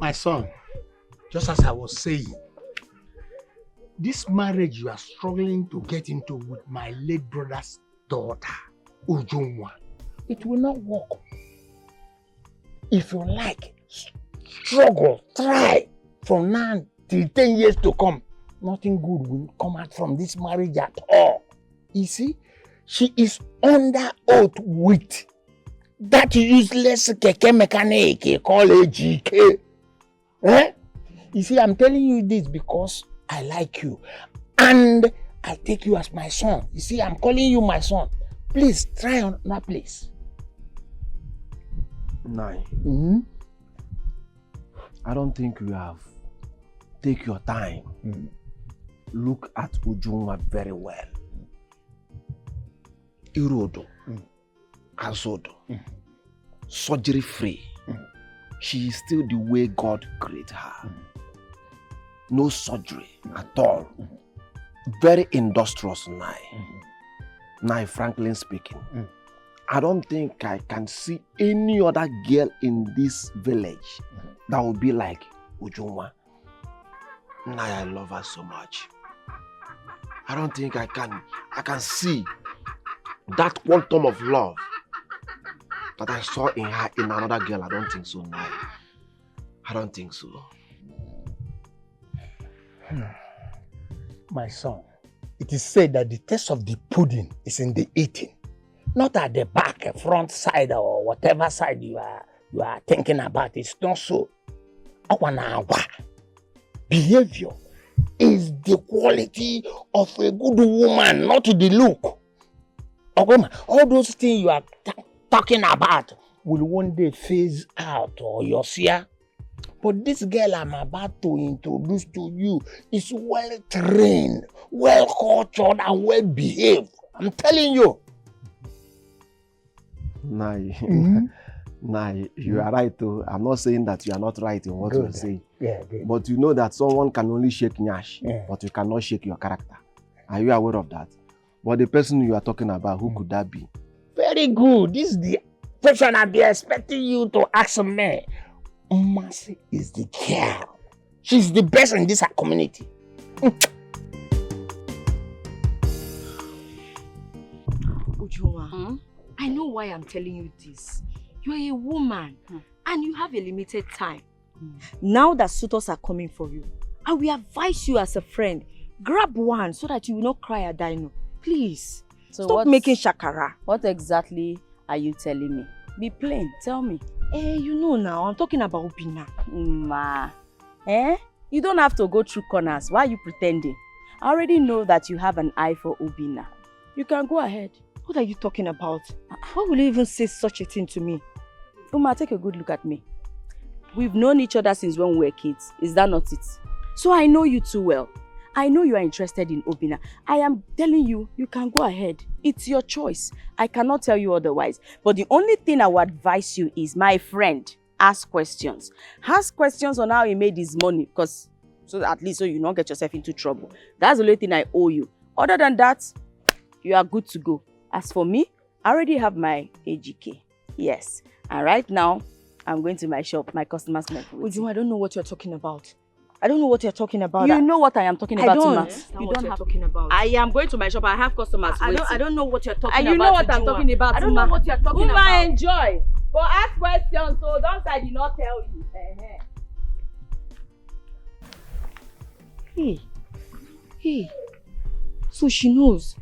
My son, just as I was saying, this marriage you are struggling to get into with my late brother's daughter, Ujunwa, it will not work. If you like, struggle, try from now till 10 years to come. Nothing good will come out from this marriage at all. You see, she is under oath with that useless keke mechanic called Dikeh. Eh? You see, I'm telling you this because I like you and I take you as my son. You see, I'm calling you my son. Please try on that place. Nai. I don't think you have. Take your time. Look at Ujunwa very well. Irodo, Azodo, surgery free. She is still the way God created her. No surgery at all. Very industrious Nai. Nai, frankly speaking. I don't think I can see any other girl in this village that would be like Ujunwa. Nai, I love her so much. I don't think I can see that quantum of love that I saw in her in another girl. I don't think so, Nai. I don't think so. My son, it is said that the taste of the pudding is in the eating, not at the back, front side, or whatever side you are thinking about. It's not so. Behavior is the quality of a good woman, not the look. All those things you are talking about will one day phase out or you'll see her. But this girl I'm about to introduce to you is well trained, well cultured, and well behaved. I'm telling you. Nai, Nai, you are right too. I'm not saying that you are not right in what you're saying. Yeah, good. But you know that someone can only shake Nyash, but you cannot shake your character. Are you aware of that? But the person you are talking about, who could that be? Very good. This is the question I've been expecting you to ask me. Mercy is the girl. She's the best in this community. Ujunwa, I know why I'm telling you this. You're a woman and you have a limited time. Now that suitors are coming for you, I will advise you as a friend, grab one so that you will not cry a dino. Please, so stop making shakara. What exactly are you telling me? Be plain, tell me. You know now, I'm talking about Obina. Ma, you don't have to go through corners. Why are you pretending? I already know that you have an eye for Obina. You can go ahead. What are you talking about? How will you even say such a thing to me? Uma, take a good look at me. We've known each other since when we were kids. Is that not it? So I know you too well. I know you are interested in Obina. I am telling you, you can go ahead. It's your choice. I cannot tell you otherwise. But the only thing I would advise you is, my friend, ask questions. Ask questions on how he made his money, because so at least so you don't get yourself into trouble. That's the only thing I owe you. Other than that, you are good to go. As for me, I already have my AGK. Yes. And right now, I'm going to my shop. My customers might be waiting. Ujunwa, I don't know what you're talking about. I don't know what you're talking about. You know what I am talking about, Uma. You don't have talking about. I am going to my shop. I have customers waiting. I don't know what you're talking and about. You know what I'm talking about, I don't know what you're talking about. Uma, enjoy. But ask questions, so don't say I did not tell you. Hey. So she knows.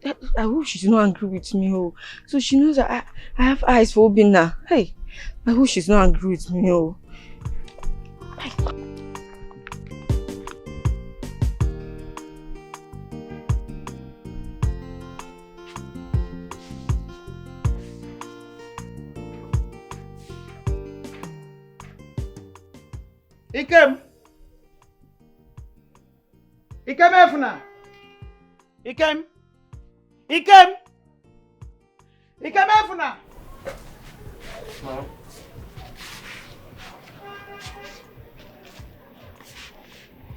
I hope she's not angry with me. Oh. So she knows that I have eyes for Obina. Hey, I hope she's not angry with me. Oh. Ikem Efuna. Ikem Efuna.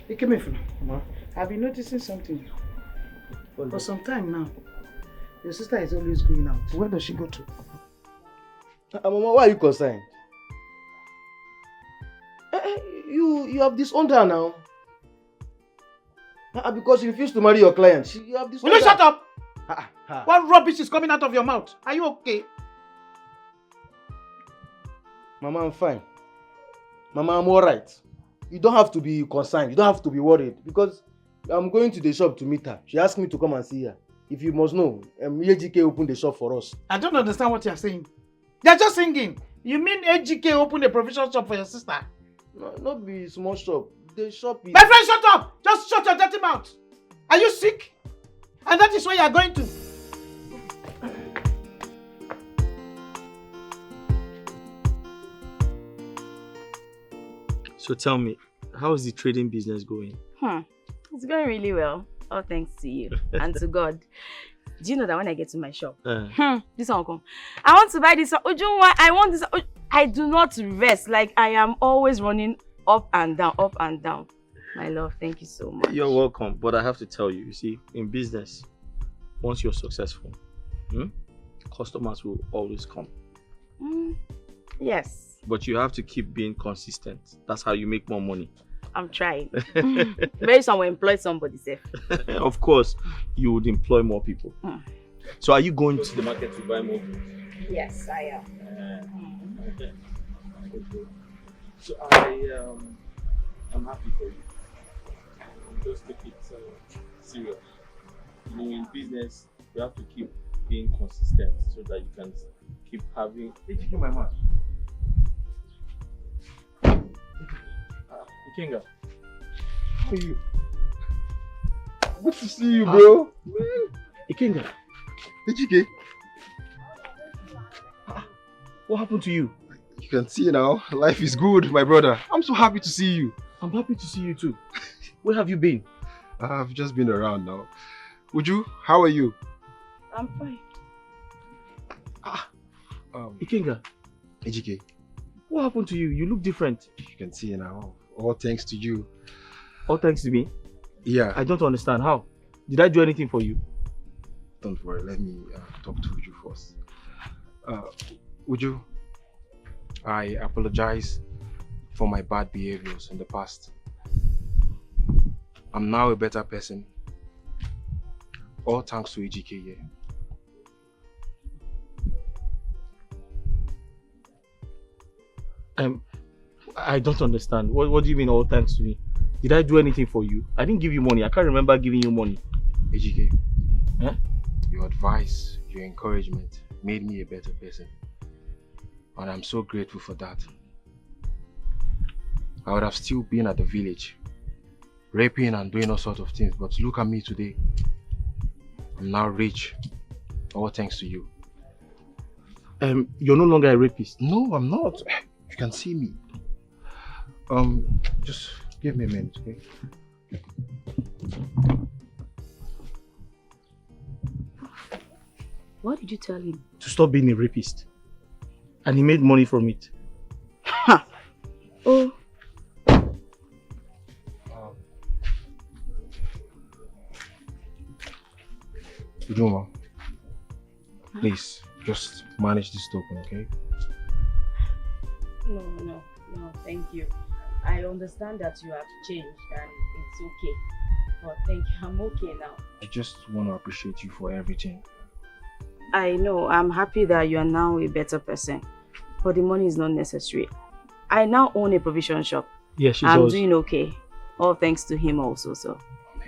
Ikem Efuna. I've been noticing something for some time now. Your sister is always going out. Where does she go to? Mama, why are you concerned? You have disowned her now. Because you refused to marry your client. You have disowned Will you shut up? her. What rubbish is coming out of your mouth? Are you okay? Mama, I'm fine. Mama, I'm alright. You don't have to be concerned. You don't have to be worried. Because I'm going to the shop to meet her. She asked me to come and see her. If you must know, AGK opened the shop for us. I don't understand what you're saying. They're just singing. You mean AGK opened a provision shop for your sister? No, not be small shop. The shop is... My friend, shut up! Just shut your dirty mouth. Are you sick? And that is where you are going to. So tell me, how is the trading business going? It's going really well. All thanks to you and to God. Do you know that when I get to my shop, this one will come. I want to buy this one. I want this. I do not rest. Like I am always running up and down, up and down. My love, thank you so much. You're welcome, but I have to tell you, you see, in business, once you're successful, customers will always come. Yes. But you have to keep being consistent. That's how you make more money. I'm trying. Maybe someone employ somebody safe. Of course, you would employ more people. So are you going to the market to buy more goods? Yes, I am. Okay. So I'm happy for you. Just take it serious. You know, in business, you have to keep being consistent so that you can keep having. Did you hear my man? Ikenga, how are you? Good to see you, bro. Ikenga, Dikeh. what happened to you? You can see now, life is good, my brother. I'm so happy to see you. I'm happy to see you too. Where have you been? I've just been around now. Uju, how are you? I'm fine. Ikenga, Dikeh, what happened to you? You look different. you can see now. All thanks to you. All thanks to me? Yeah. I don't understand. How? Did I do anything for you? Don't worry, let me talk to Uju first. Uju, I apologize for my bad behaviors in the past. I'm now a better person. All thanks to AGK here. I don't understand. What do you mean all thanks to me? Did I do anything for you? I didn't give you money. I can't remember giving you money. AGK, Huh? your advice, your encouragement made me a better person. And I'm so grateful for that. I would have still been at the village, raping and doing all sorts of things, but look at me today. I'm now rich. All thanks to you. You're no longer a rapist. No, I'm not. You can see me. Just give me a minute, okay? What did you tell him? To stop being a rapist. And he made money from it. Oh. Ujoma, please, just manage this token, okay? No, thank you. I understand that you have changed and it's okay. But thank you, I'm okay now. I just want to appreciate you for everything. I know, I'm happy that you are now a better person. But the money is not necessary. I now own a provision shop. Yeah, she I'm does. doing okay. All thanks to him also, so.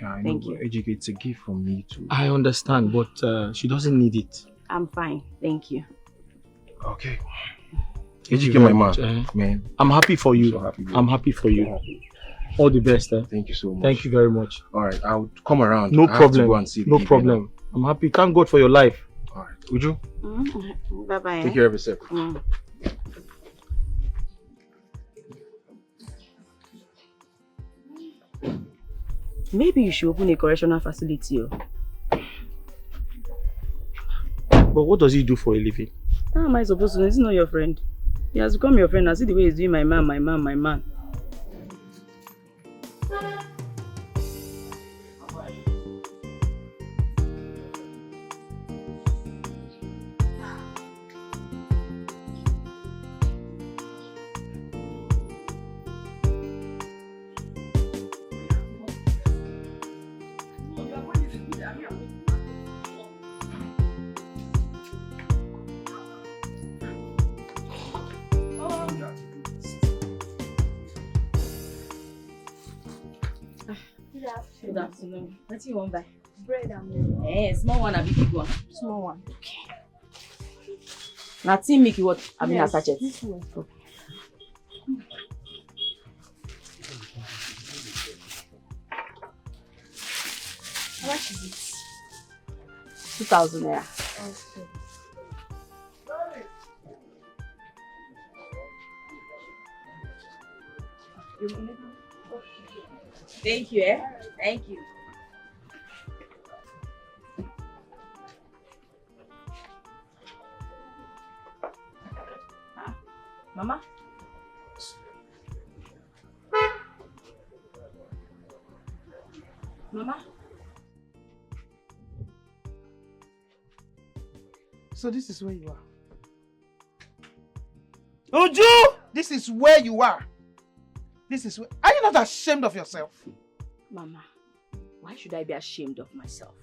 Yeah, I Thank know, you. but AGK, it's a gift from me too. I understand, but she doesn't need it. I'm fine, thank you. Okay. Thank you AGK, my very man. much, Man, I'm happy for you. so happy, bro. I'm happy for you. All the best. Thank you so much. Thank you very much. Alright, I'll come around. No I have to problem. go and see the No baby problem. I'm happy. Thank God for your life. now. Alright. Uju, Bye-bye. take care of yourself. Maybe you should open a correctional facility. But what does he do for a living? How am I supposed to know? He's not your friend. He has become your friend. I see the way he's doing my man. Good afternoon. What do you want buy? Bread and milk. Small one and big one. Small one. Okay. Now, team make you what? I mean, Yes, a sachet. this one. How much is it? 2,000 naira. Okay. Thank you, eh? Thank you. Mama? Mama? So this is where you are. Uju! This is where you are. This is where... Are you not ashamed of yourself? Mama, why should I be ashamed of myself?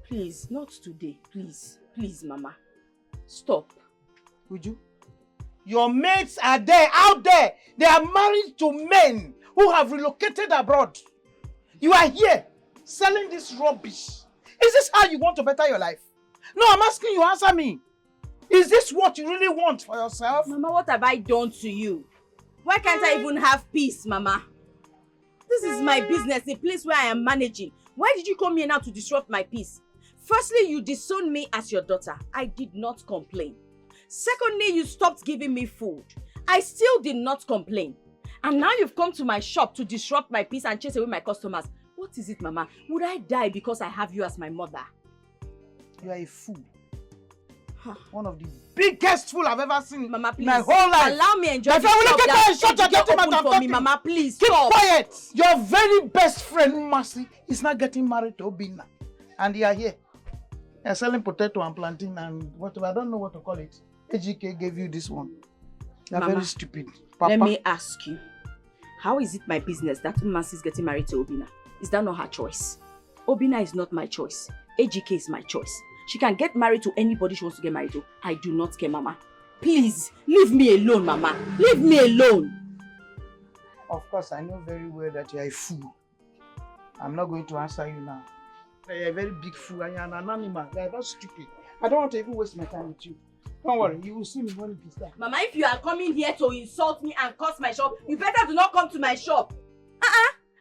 Please, not today. Please, please, Mama. Stop. Uju, your mates are there, out there. They are married to men who have relocated abroad. You are here selling this rubbish. Is this how you want to better your life? No, I'm asking you, answer me. Is this what you really want for yourself? Mama, what have I done to you? Why can't I even have peace, Mama? This is my business, a place where I am managing. Why did you come here now to disrupt my peace? Firstly, you disowned me as your daughter. I did not complain. Secondly, you stopped giving me food. I still did not complain. And now you've come to my shop to disrupt my peace and chase away my customers. What is it, Mama? Would I die because I have you as my mother? You are a fool. One of the biggest fool I've ever seen Mama, please. in my whole life. Allow me enjoy My the friend, will shop you that shut your dirty mouth open and for me, talking? Mama, please. Keep Stop. quiet. Your very best friend, Mercy, is not getting married to Obina. And you are here. You're selling potato and plantain and whatever. I don't know what to call it. AGK gave you this one. You're Mama, very stupid. Papa. Let me ask you. How is it my business that Mercy is getting married to Obina? Is that not her choice? Obina is not my choice. AGK is my choice. She can get married to anybody she wants to get married to. I do not care, Mama. Please, leave me alone, Mama. Leave me alone. Of course, I know very well that you're a fool. I'm not going to answer you now. You're a very big fool and you're an animal. You're not stupid. I don't want to even waste my time with you. Don't worry, you will see me when it is time. Mama, if you are coming here to insult me and curse my shop, you better do not come to my shop.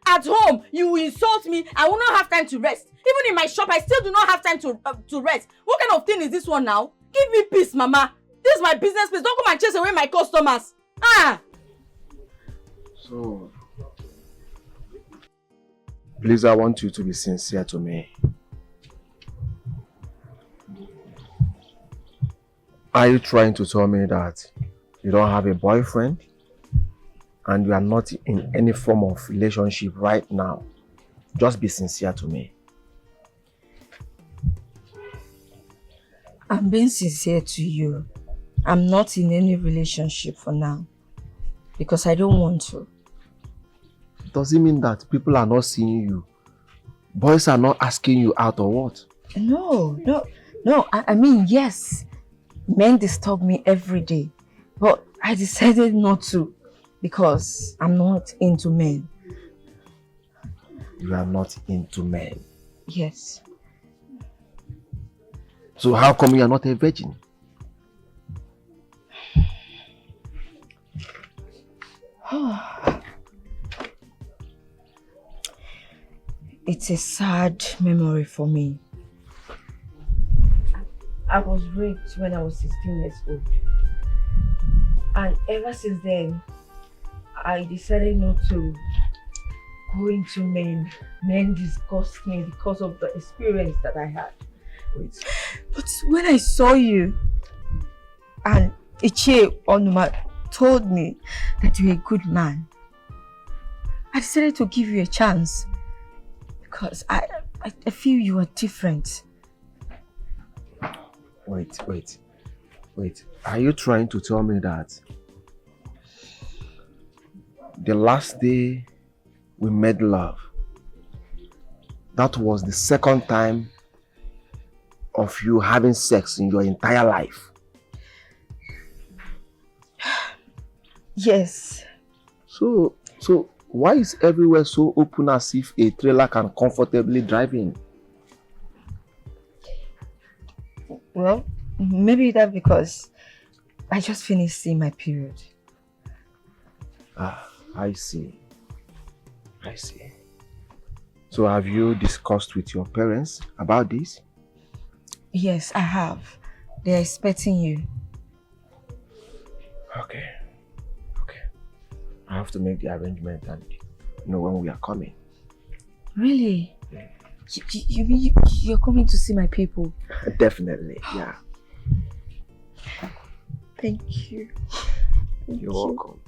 At home, you will insult me. I will not have time to rest. Even in my shop, I still do not have time to rest. What kind of thing is this one now? Give me peace, Mama. This is my business place. Don't come and chase away my customers. So, please, I want you to be sincere to me. Are you trying to tell me that you don't have a boyfriend and you are not in any form of relationship right now? Just be sincere to me. I'm being sincere to you. I'm not in any relationship for now. Because I don't want to. Does it mean that people are not seeing you? Boys are not asking you out or what? No. I mean, yes. Men disturb me every day. But I decided not to. Because I'm not into men. You are not into men? Yes. So how come you are not a virgin? It's a sad memory for me. I was raped when I was 16 years old. And ever since then, I decided not to go into men. Men disgust me because of the experience that I had. Wait. But when I saw you, and Ichie Onuma told me that you're a good man, I decided to give you a chance. Because I feel you are different. Wait. Are you trying to tell me that the last day we made love, that was the second time of you having sex in your entire life? Yes. So Why is everywhere so open as if a trailer can comfortably drive in? Well, maybe that's because I just finished seeing my period. Ah, I see. I see. So have you discussed with your parents about this? Yes, I have. They're expecting you. Okay. Okay. I have to make the arrangement and know when we are coming. Really? Yeah. You mean you're coming to see my people? Definitely, yeah. Thank you. You're welcome.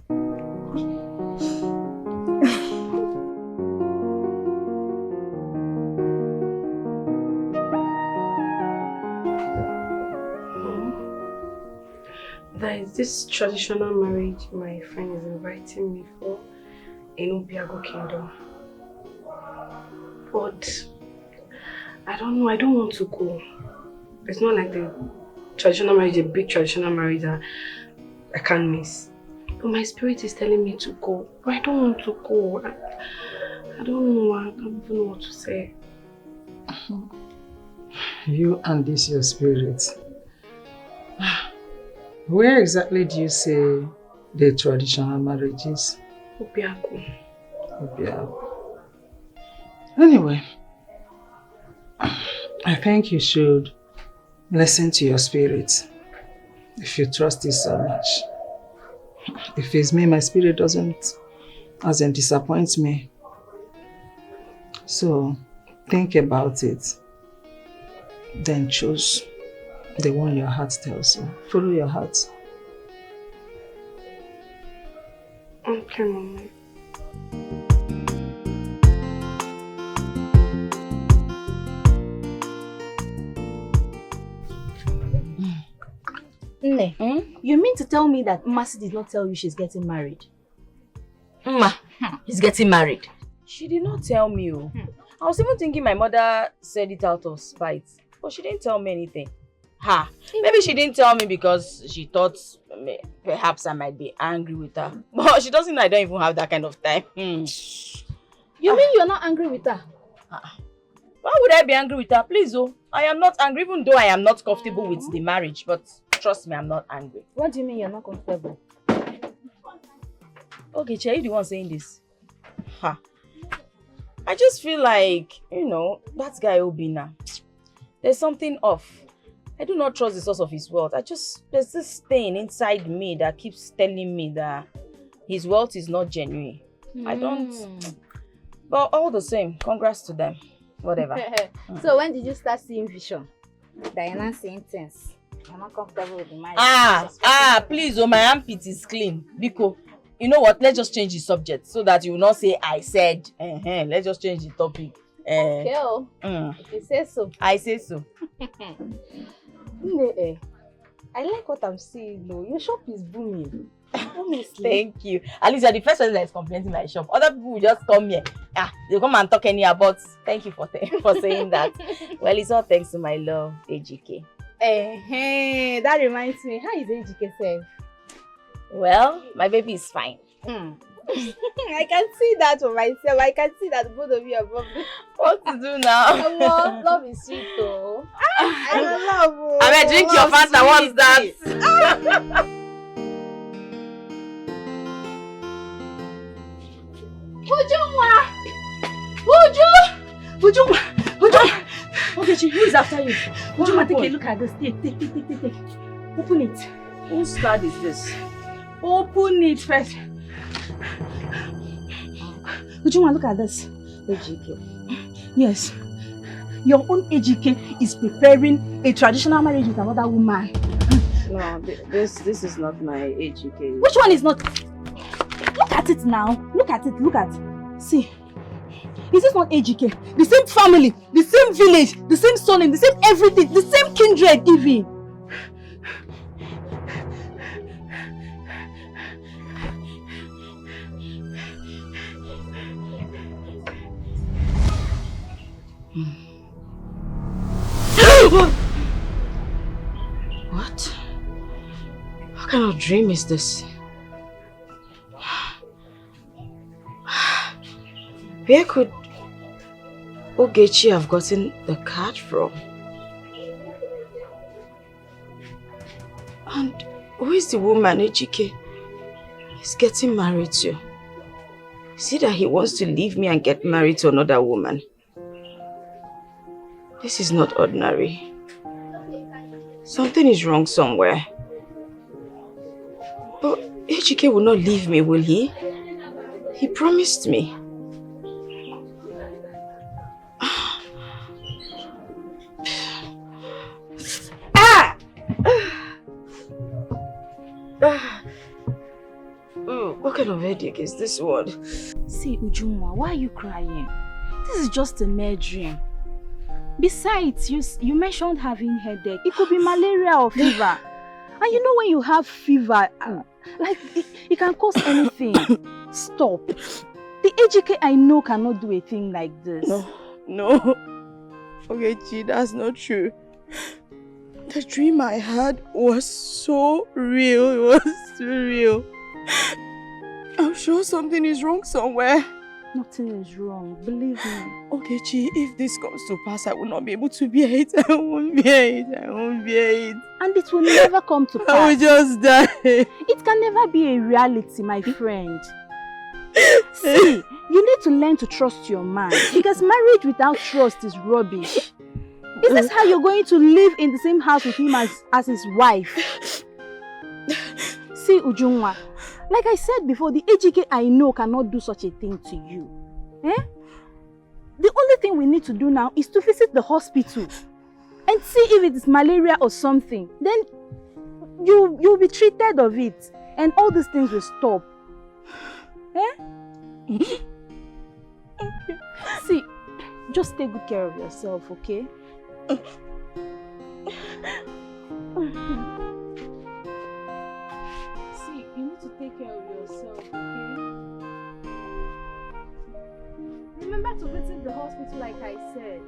There is this traditional marriage my friend is inviting me for in Obiago Kingdom. But I don't know, I don't want to go. It's not like the traditional marriage, a big traditional marriage that I can't miss. But my spirit is telling me to go. But I don't want to go. I don't know, I don't even know what to say. You and this your spirit. Where exactly do you say the traditional marriage is? Obiago. Obiago. Anyway, I think you should listen to your spirit if you trust it so much. If it's me, my spirit doesn't disappoint me. So think about it, then choose the one your heart tells you. Follow your heart. Okay, Mommy. Nne, you mean to tell me that Mercy did not tell you she's getting married? He's getting married. She did not tell me. I was even thinking my mother said it out of spite, but she didn't tell me anything. Maybe she didn't tell me because she thought perhaps I might be angry with her. But she doesn't know I don't even have that kind of time. You mean you're not angry with her? Why would I be angry with her? Please, I am not angry, even though I am not comfortable with the marriage. But trust me, I'm not angry. What do you mean you're not comfortable? Okay, Che, you the one saying this? I just feel like, that guy Obina, there's something off. I do not trust the source of his wealth. There's this thing inside me that keeps telling me that his wealth is not genuine. I don't. But all the same, congrats to them. Whatever. So when did you start seeing vision? That you're not seeing things. You're not comfortable with the marriage. Please, my armpit is clean. Biko, you know what? Let's just change the subject so that you will not say I said. Let's just change the topic. Okay. If you say so. I say so. I like what I'm seeing though. Your shop is booming. Honestly. Thank you. At least you're the first person that is complaining my shop. Other people will just come here. They come and talk anyhow, but thank you for saying that. Well, it's all thanks to my love, AGK. That reminds me. How is AGK safe? Well, my baby is fine. I can see that for myself. I can see that both of you are bubbling. What to do now? Love is sweet though. I love. I mean, drink your Fanta. What's that? Ujunwa! Okay, who is after you? Ujunwa, take a look at this. Take. Open it. Whose card is this? Open it first. Ujunwa, look at this. AGK. Yes. Your own AGK is preparing a traditional marriage with another woman. No, this is not my AGK. Which one is not? Look at it now. Look at it. See. Is this not AGK? The same family, the same village, the same surname, the same everything, the same kindred even. What? What kind of dream is this? Where could Ogechi have gotten the card from? And who is the woman Ejike is getting married to? Is it that he wants to leave me and get married to another woman? This is not ordinary. Something is wrong somewhere. But Ejike will not leave me, will he? He promised me. What kind of headache is this one? See, Ujunwa, why are you crying? This is just a mere dream. Besides, you mentioned having headache. It could be malaria or fever. And you know when you have fever, like it can cause anything. Stop. The Ejike I know cannot do a thing like this. No. Okay, Chi, that's not true. The dream I had was so real. It was so real. I'm sure something is wrong somewhere. Nothing is wrong, believe me. Okay, Chi, if this comes to pass, I will not be able to bear it. I won't bear it. And it will never come to pass. I will just die. It can never be a reality, my friend. See, you need to learn to trust your man. Because marriage without trust is rubbish. Is this how you're going to live in the same house with him as his wife? See, Ujunwa, like I said before, the Ejike I know cannot do such a thing to you. The only thing we need to do now is to visit the hospital and see if it is malaria or something. Then you'll be treated of it and all these things will stop. See, just take good care of yourself, okay? See, you need to take care of yourself, okay? Remember to visit the hospital like I said.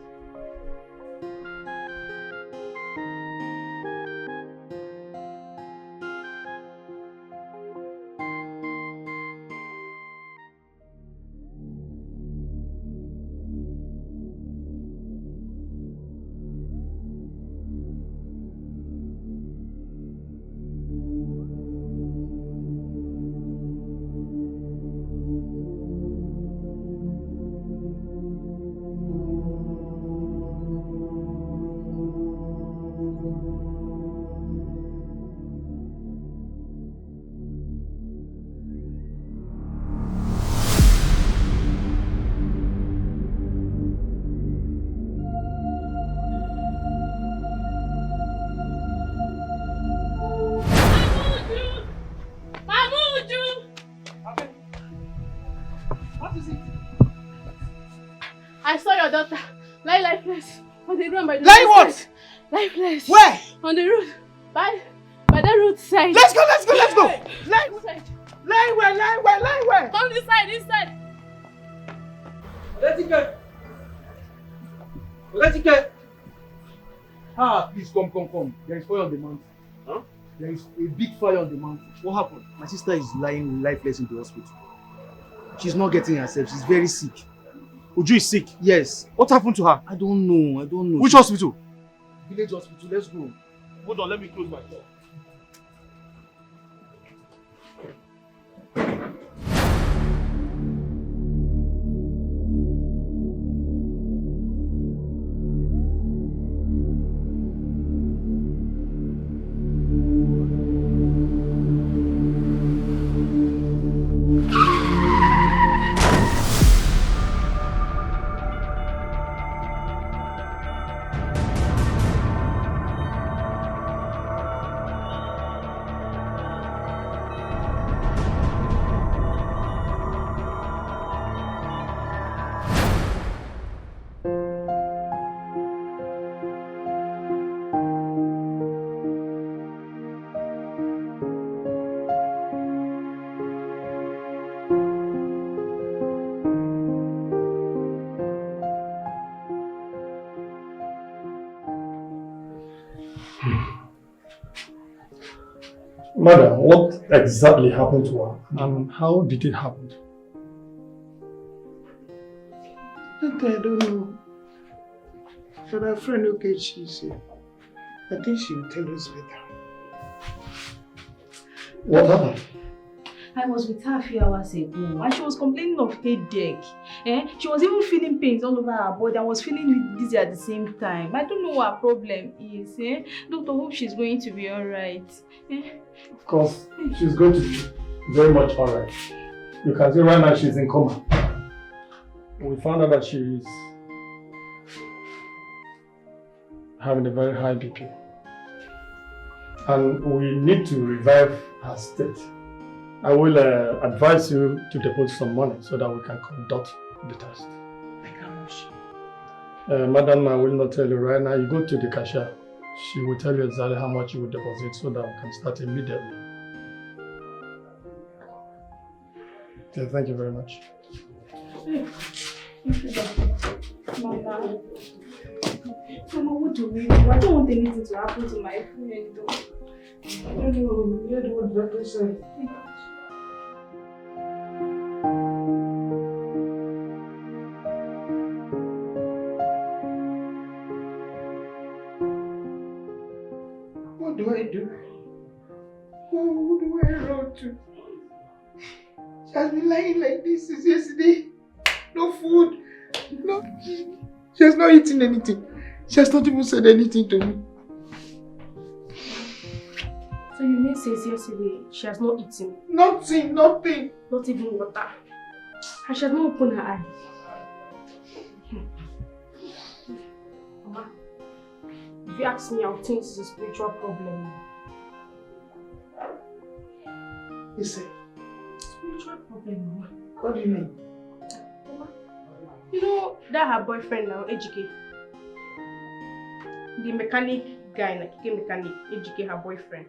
I saw your daughter lie lifeless on the road by the Lie what? Side. Lifeless. Where? On the road. By the roadside. Let's go. Lie. Lie where? Come inside. Dikeh. Please come. There is fire on the mountain. Huh? There is a big fire on the mountain. What happened? My sister is lying lifeless in the hospital. She's not getting herself. She's very sick. Uju is sick. Yes. What happened to her? I don't know. Which hospital? Village hospital. Let's go. Hold on, let me close my door. Madam, what exactly happened to her and how did it happen? Anything I don't know. But our friend Okechi is here. I think she will tell us better. What happened? I was with her a few hours ago and she was complaining of headache. She was even feeling pains all over her body and was feeling dizzy at the same time. I don't know what her problem is. Doctor, hope she's going to be alright. Of course, she's going to be very much alright. You can see right now she's in coma. We found out that she's having a very high BP. And we need to revive her state. I will advise you to deposit some money so that we can conduct the test. Like how much? Madam, I will not tell you right now. You go to the cashier. She will tell you exactly how much you will deposit so that we can start immediately. Okay, thank you very much. Mama, what do we do? I don't want anything to happen to my friend. I don't know. You're the one that said. What do I do? Who do I run to? She has been lying like this since yesterday. No food. No. She has not eaten anything. She has not even said anything to me. So you mean since yesterday she has not eaten? Nothing. Not even water. And she has not opened her eyes. Mama, if you ask me, I would think this is a spiritual problem. You say? Spiritual problem, Mama. What do you mean? Mama, you know that her boyfriend now, Dikeh? The mechanic guy, Dikeh mechanic, Dikeh, her boyfriend,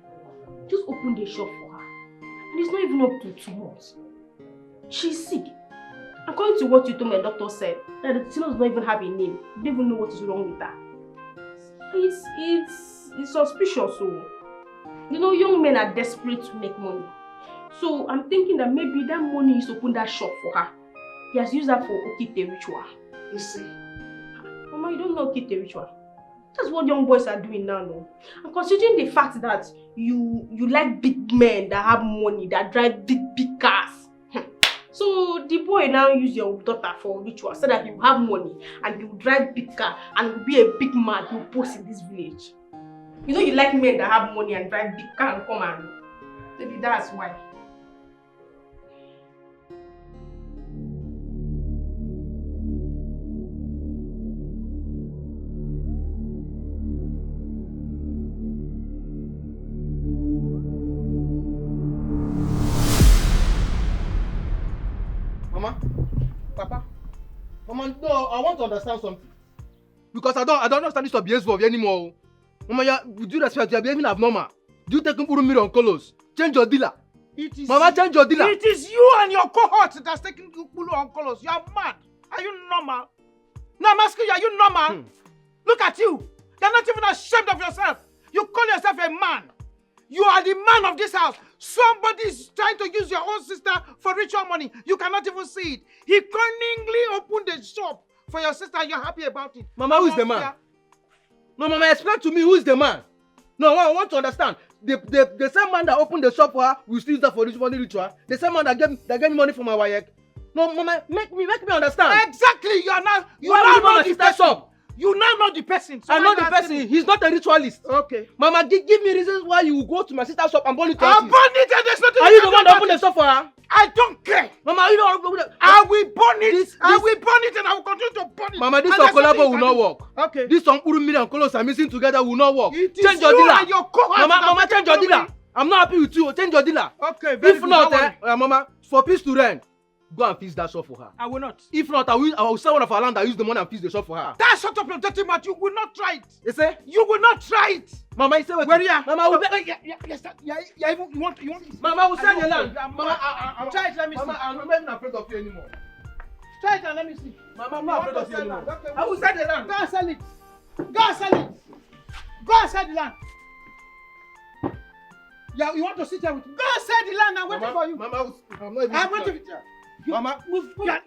just opened a shop for her. And it's not even up to 2 months. She's sick. According to what you told me, the doctor said, that the teen does not even have a name. You don't even know what is wrong with her. It's suspicious. So, you know, young men are desperate to make money. So I'm thinking that maybe that money is to open that shop for her. He has used that for Okite ritual. You see? Mama, you don't know Okite ritual. That's what young boys are doing now, no? And considering the fact that you like big men that have money, that drive big cars. So the boy now use your daughter for ritual so that he will have money and he will drive big car and will be a big man who post in this village. You know you like men that have money and drive big car and come and maybe that's why. Mama, no, I want to understand something. Because I don't understand this behavior anymore. Mama, with due respect, you are behaving abnormal. Do you take Urumiri on colors? Change your dealer. Mama, change your dealer. It is you and your cohort that's taking Ukulu on colors. You are mad. Are you normal? No, I'm asking you, are you normal? Look at you. You're not even ashamed of yourself. You call yourself a man. You are the man of this house. Somebody is trying to use your own sister for ritual money. You cannot even see it. He cunningly opened the shop for your sister. You're happy about it. Mama, who is the man? No, Mama, explain to me who is the man. No, I want to understand. The same man that opened the shop for her will still use that for this money ritual. The same man that gave me money for my wayek. No, Mama, make me understand. Exactly. You are not the person. You now know the person. So I know the person. He's not a ritualist. Okay. Mama, give me reasons why you will go to my sister's shop and burn it. I'll burn it and there's nothing. Are you the one that opened the shop for her? I don't care. Mama, are you the one that I will burn it. I will burn it and I will continue to burn it. Mama, this collabo will not work. Okay. This Urumiri and Kolos are missing together will not work. It change is your you dealer. And your cohort. Mama, change your dealer. I'm not happy with you. Change your dealer. Okay, very if good. not, Mama, for peace to reign, go and fix that shop for her. I will not. If not, I will sell one of our land and use the money and fix the shop for her. That's sort of your dirty mouth. You will not try it. You say? You will not try it. Mama, you say what? Where you are? Mama, will you want Mama, will sell the land. Mama, try it. Let me see. Mama, I'm not even afraid of you anymore. Try it and let me see. Mama, I'm not afraid of you anymore. Okay, I will sell the land. Go and sell it. Go and sell it. Go and sell the land. Yeah, you want to sit here with me? Go and sell the land. I'm waiting for you. Mama, I'm not even I'm waiting. Mama,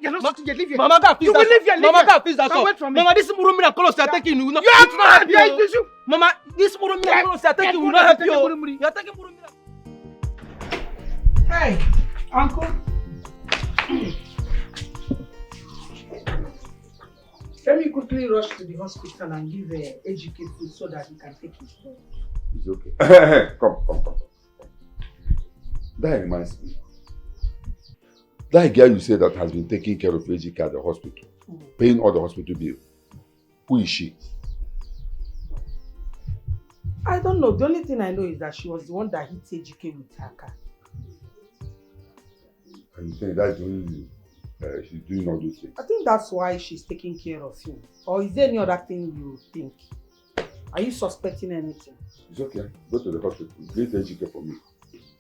you're not sitting here. Leave here. Mama, God, you will leave here. Mama, God, please, that's all. Away from me. Mama, this Murumina colors you are taking, you will not. You're mad. Mama, this Murumina colors you are taking will not help you. You are taking Murumina. Hey, uncle. Let me quickly rush to the hospital and give AGK food so that he can take his blood. It's okay. Come. That reminds me. That girl you said that has been taking care of AGK at the hospital, paying all the hospital bill. Who is she? I don't know. The only thing I know is that she was the one that hit AGK with her car. And you think that's the only reason she's doing all those things? I think that's why she's taking care of him. Or is there any other thing you think? Are you suspecting anything? It's okay. Go to the hospital. Get AGK for me.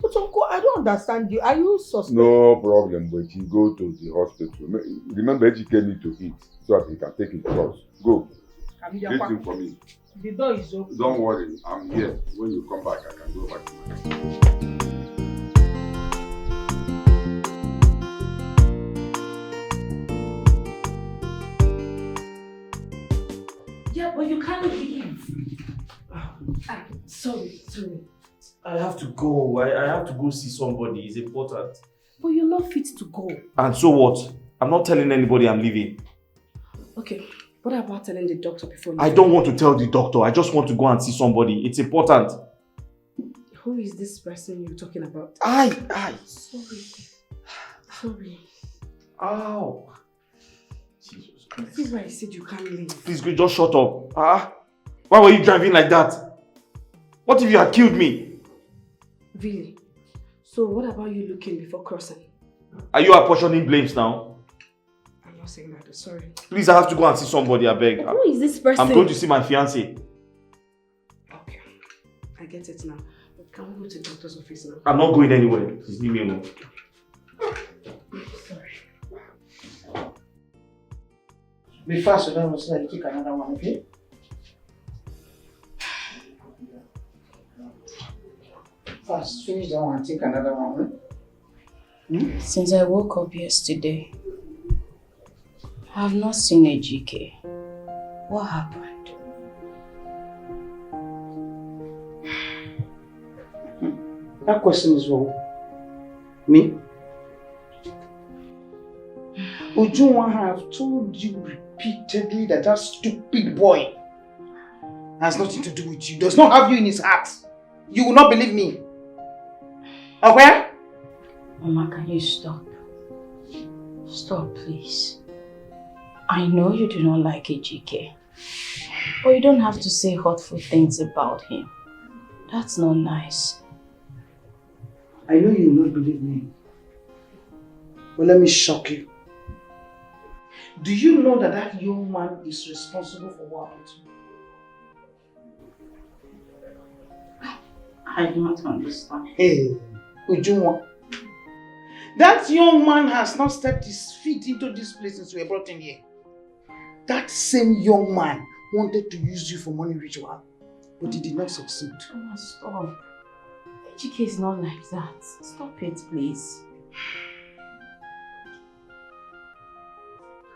But uncle, I don't understand you. Are you suspecting? No problem, but you go to the hospital. Remember, AGK need to eat so that he can take his drugs. Go. Get him for me. The door is open. Don't worry, I'm here. When you come back, I can go back to my house. Yeah, but you can't leave. Sorry. I have to go. I have to go see somebody. It's important. But you're not fit to go. And so what? I'm not telling anybody I'm leaving. Okay, what about telling the doctor before you I don't want to tell the doctor. I just want to go and see somebody. It's important. Who is this person you're talking about? Aye. Sorry. Ow. Jesus Christ. This is why I said you can't leave. Please, just shut up. Why were you driving like that? What if you had killed me? Really? So what about you looking before crossing? Are you apportioning blames now? I'm not saying that, sorry. Please, I have to go and see somebody, I beg. Who is this person? I'm going to see my fiancé. Okay, I get it now. But can we go to the doctor's office now? I'm not going anywhere. Please leave me alone. Sorry. Be fast so that was like take another one, okay? Fast, finish that one and take another one. Since I woke up yesterday, I have not seen AGK. What happened? That question is wrong. Me? Ujunwa have told you repeatedly that that stupid boy has nothing to do with you, does not have you in his heart. You will not believe me. Okay? Mama, can you stop? Stop, please. I know you do not like AGK, but you don't have to say hurtful things about him. That's not nice. I know you will not believe me, but let me shock you. Do you know that that young man is responsible for what happened to you? I don't understand. Hey, Ujunwa. That young man has not stepped his feet into this place since we were brought in here. That same young man wanted to use you for money ritual, but he did not succeed. Mama, stop. AGK is not like that. Stop it, please.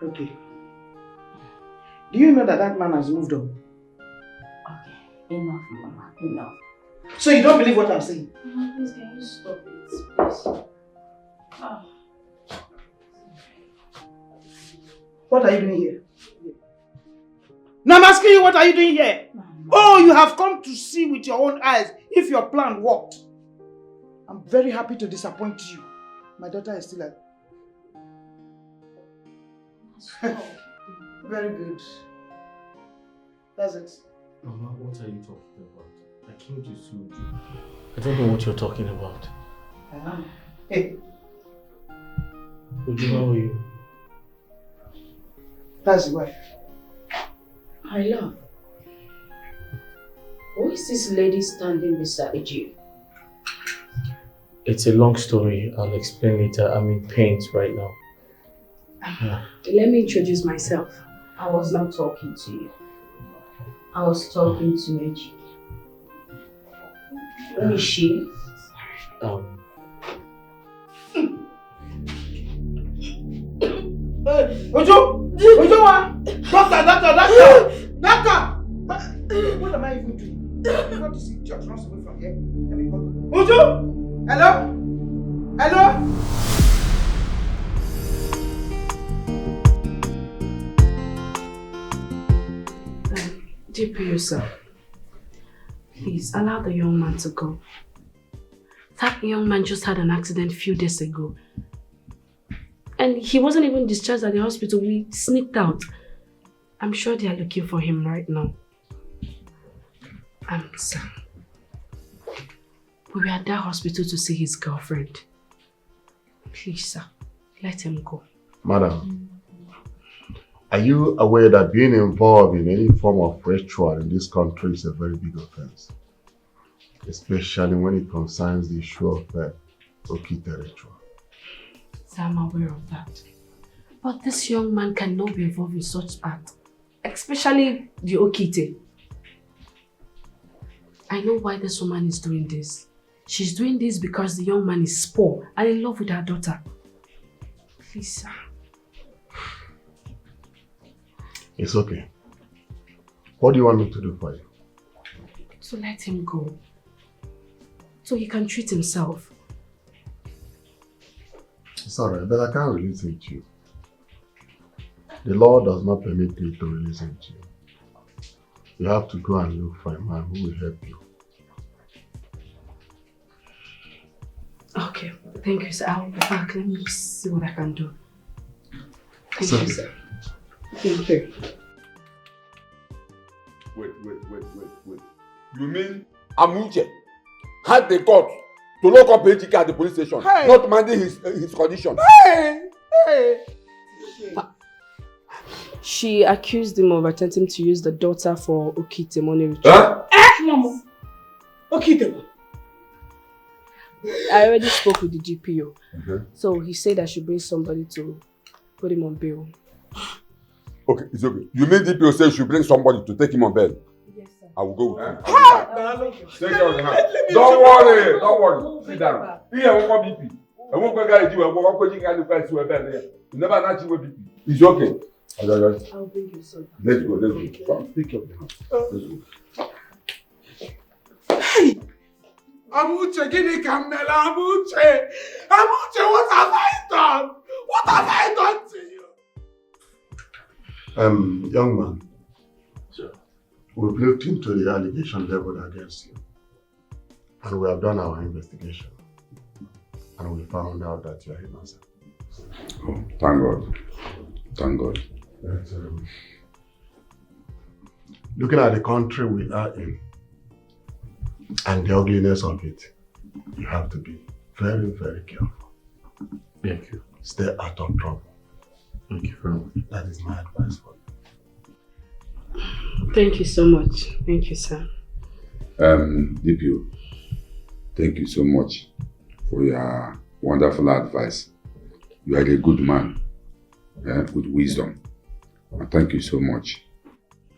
Okay. Do you know that that man has moved on? Okay, enough, Mama, enough. So you don't believe what I'm saying? Mama, please, can you stop it, please? What are you doing here? No, I'm asking you, what are you doing here? Mama. Oh, you have come to see with your own eyes if your plan worked. I'm very happy to disappoint you. My daughter is still alive. Very good. That's it. Mama, what are you talking about? I came to see you. I don't know what you're talking about. Hey. Uju, how are you? That's the wife. My love, who is this lady standing beside you? It's a long story. I'll explain later. I'm in pain right now. Let me introduce myself. I was not talking to you. I was talking to AGK. Who is she? Ojo! Doctor! What am I even doing? What is it? Just runs away from here. Let me go. Ojo! Hello? DPO, sir. Please allow the young man to go. That young man just had an accident a few days ago. And he wasn't even discharged at the hospital. We sneaked out. I'm sure they are looking for him right now. Sir, we were at that hospital to see his girlfriend. Please, sir, let him go. Madam, are you aware that being involved in any form of ritual in this country is a very big offense? Especially when it concerns the issue of Okite ritual. Sir, I'm aware of that. But this young man cannot be involved in such act. Especially the Okite. I know why this woman is doing this. She's doing this because the young man is poor and in love with her daughter. Please, sir. It's okay. What do you want me to do for you? To let him go. So he can treat himself. It's alright, but I can't release him to you. The law does not permit me to release him to you. You have to go and look for a man who will help you. Okay, thank you, sir. I'll be back. Let me see what I can do. Thank you, sir. Thank you. Wait. You mean Amuche had the guts to lock up Dikeh at the police station, not minding his condition? She accused him of attempting to use the daughter for Okite money ritual. Mama. Okite. I already spoke with the GPO. So he said I should bring somebody to put him on bail. Okay, it's okay. You mean DPO says you should bring somebody to take him on bail? Yes, sir. I will go with you. Take care of the house. Don't worry. Sit down. Here, I won't BP. I won't go get you. I won't go get you. You never know you with BP. It's okay. I'll bring you some. Let's go. Take care of the house. Let's go. Hey! Amuche, Gini Kamela, Amuche, what have I done? What have I done to you? Young man. Sure. We've looked into the allegation leveled against you. And we have done our investigation. And we found out that you are innocent. Oh, thank God. Thank God. Looking at the country we are in, and the ugliness of it, you have to be very, very careful. Thank you. Stay out of trouble. Thank you very much. That is my advice for you. Thank you so much. Thank you, sir. DPO, thank you so much for your wonderful advice. You are a good man with wisdom. And thank you so much.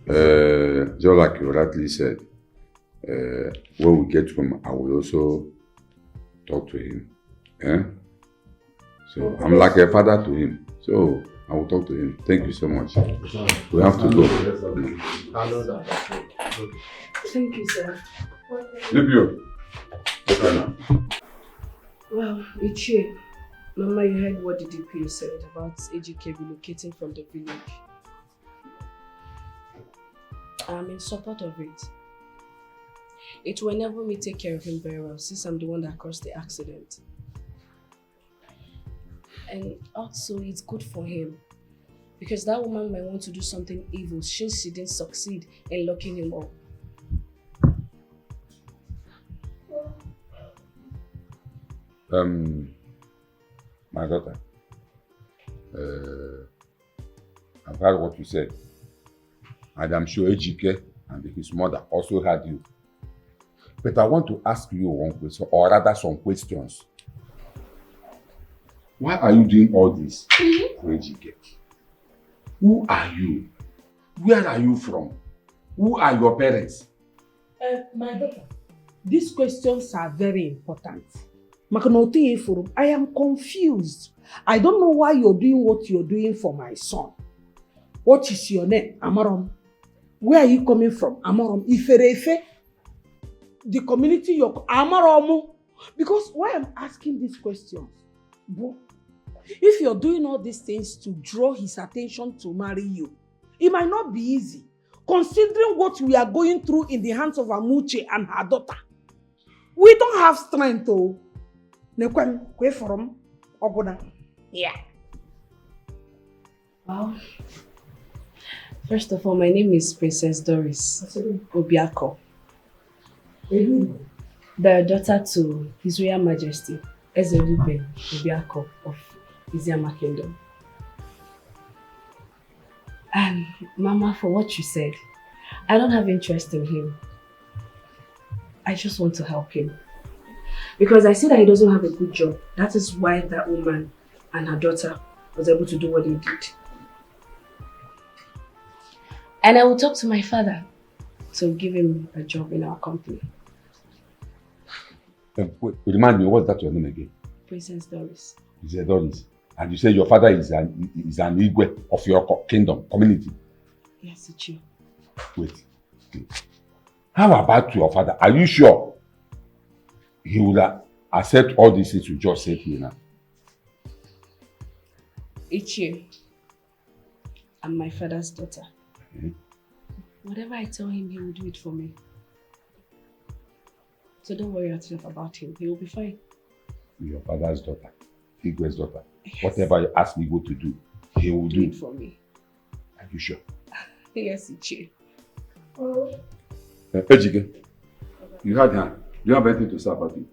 Just like you rightly said, when we get home, I will also talk to him. So I'm like a father to him. So I will talk to him. Thank you so much. We have to go. Thank you, sir. DPO. Well, Ichie, Mama, you heard what the DPO said about AGK relocating from the village. I'm in support of it. It will enable me take care of him very well since I'm the one that caused the accident. And also it's good for him because that woman might want to do something evil since she didn't succeed in locking him up. My daughter, I've heard what you said, and I'm sure Ejike and his mother also heard you. But I want to ask you one question, or rather some questions. Why are you doing all this for Ejike? Who are you? Where are you from? Who are your parents? My daughter, these questions are very important. I am confused. I don't know why you're doing what you're doing for my son. What is your name? Amarom. Where are you coming from? Amarom. Iferefe. The community you're Amaromu. Because why I'm asking these questions? If you're doing all these things to draw his attention to marry you, it might not be easy. Considering what we are going through in the hands of Amuche and her daughter. We don't have strength to. Yeah. Well, first of all, my name is Princess Doris Obiako. The daughter to His Royal Majesty, Ebube Obiako of Iziama Kingdom. And Mama, for what you said, I don't have interest in him. I just want to help him. Because I see that he doesn't have a good job. That is why that woman and her daughter was able to do what they did. And I will talk to my father to give him a job in our company. Remind me, what's that your name again? Princess Doris. Princess Doris. And you say your father is an Igwe of your kingdom, community? Yes, it's you. Wait. How about your father? Are you sure he will accept all these things you just said here now? Ichie, I'm my father's daughter. Okay. Whatever I tell him, he will do it for me. So don't worry yourself about him. He will be fine. Your father's daughter, Igwe's daughter. Yes. Whatever you ask me to do, he will do it for me. Are you sure? Yes, Ichie. Ejike, you had her. Do you have anything to say about it?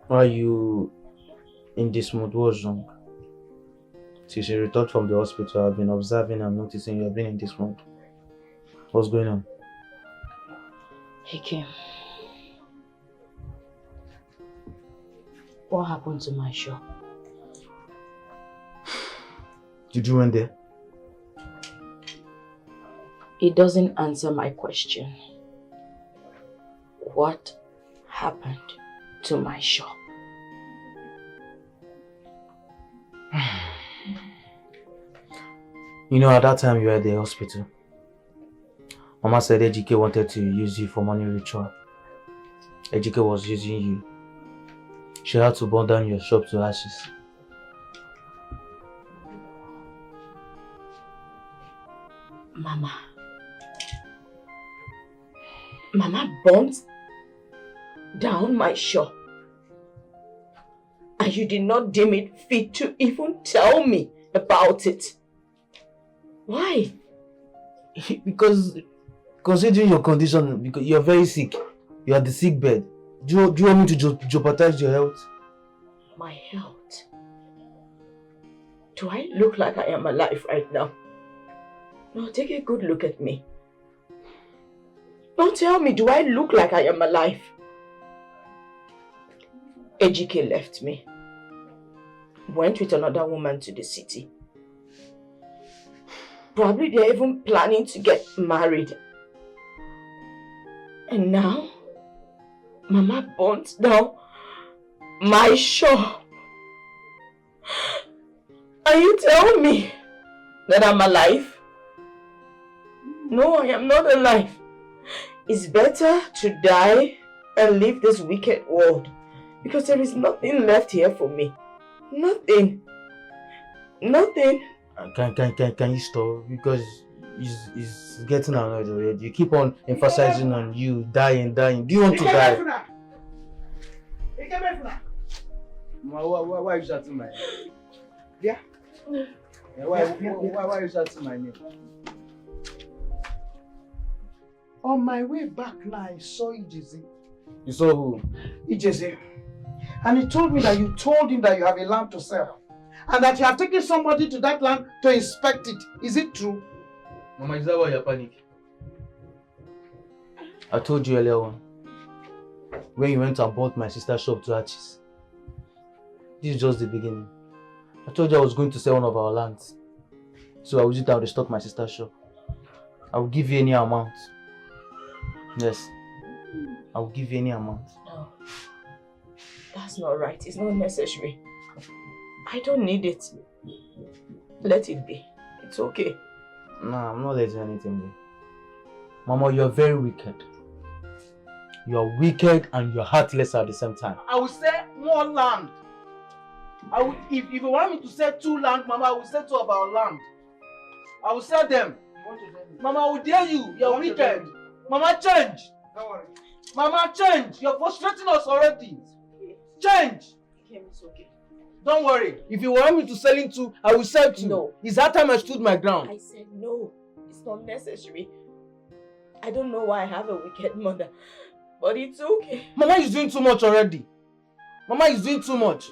Why are you in this mood? What's wrong? Since you returned from the hospital, I've been observing and noticing you have been in this mood. What's going on? He came. What happened to my shop? Did you went there? It doesn't answer my question. What happened to my shop? You know, at that time you were at the hospital. Mama said Dikeh wanted to use you for money ritual. Dikeh was using you. She had to burn down your shop to ashes. Mama burnt down my shop. And you did not deem it fit to even tell me about it. Why? Because considering your condition, because you're very sick, you're at the sick bed. Do you want me to jeopardize your health? My health? Do I look like I am alive right now? No, take a good look at me. Don't tell me, do I look like I am alive? Ejike left me. Went with another woman to the city. Probably they're even planning to get married. And now, Mama burnt down my shop. And you tell me that I'm alive? No, I am not alive. It's better to die and leave this wicked world. Because there is nothing left here for me. Nothing. Nothing. Can you stop? Because it's getting annoyed already. You keep on emphasizing on you dying. Do you want to die? Why are you shouting my name? Yeah? Why are you shouting my name? On my way back now, I saw Ijeze. You saw who? Ijeze. And he told me that you told him that you have a land to sell. And that you have taken somebody to that land to inspect it. Is it true? Mama, is that why you're panicking? I told you earlier on, when you went to abort my sister's shop to Archie's. This is just the beginning. I told you I was going to sell one of our lands. So I will use it to restock my sister's shop. I will give you any amount. Yes. I will give you any amount. No. That's not right. It's not necessary. I don't need it. Let it be. It's okay. Nah, I'm not letting anything be. Mama, you're very wicked. You're wicked and you're heartless at the same time. I will sell more land. If you want me to sell 2 land, Mama, I will sell 2 of our land. I will sell them. Mama, I will dare you. You're wicked. Mama, change. Don't worry. Mama, change. You're frustrating us already. Change. It's okay. Don't worry. If you want me to sell it to, I will sell to. No. It's that time I stood my ground. I said no. It's not necessary. I don't know why I have a wicked mother, but it's okay. Mama is doing too much already. Mama is doing too much.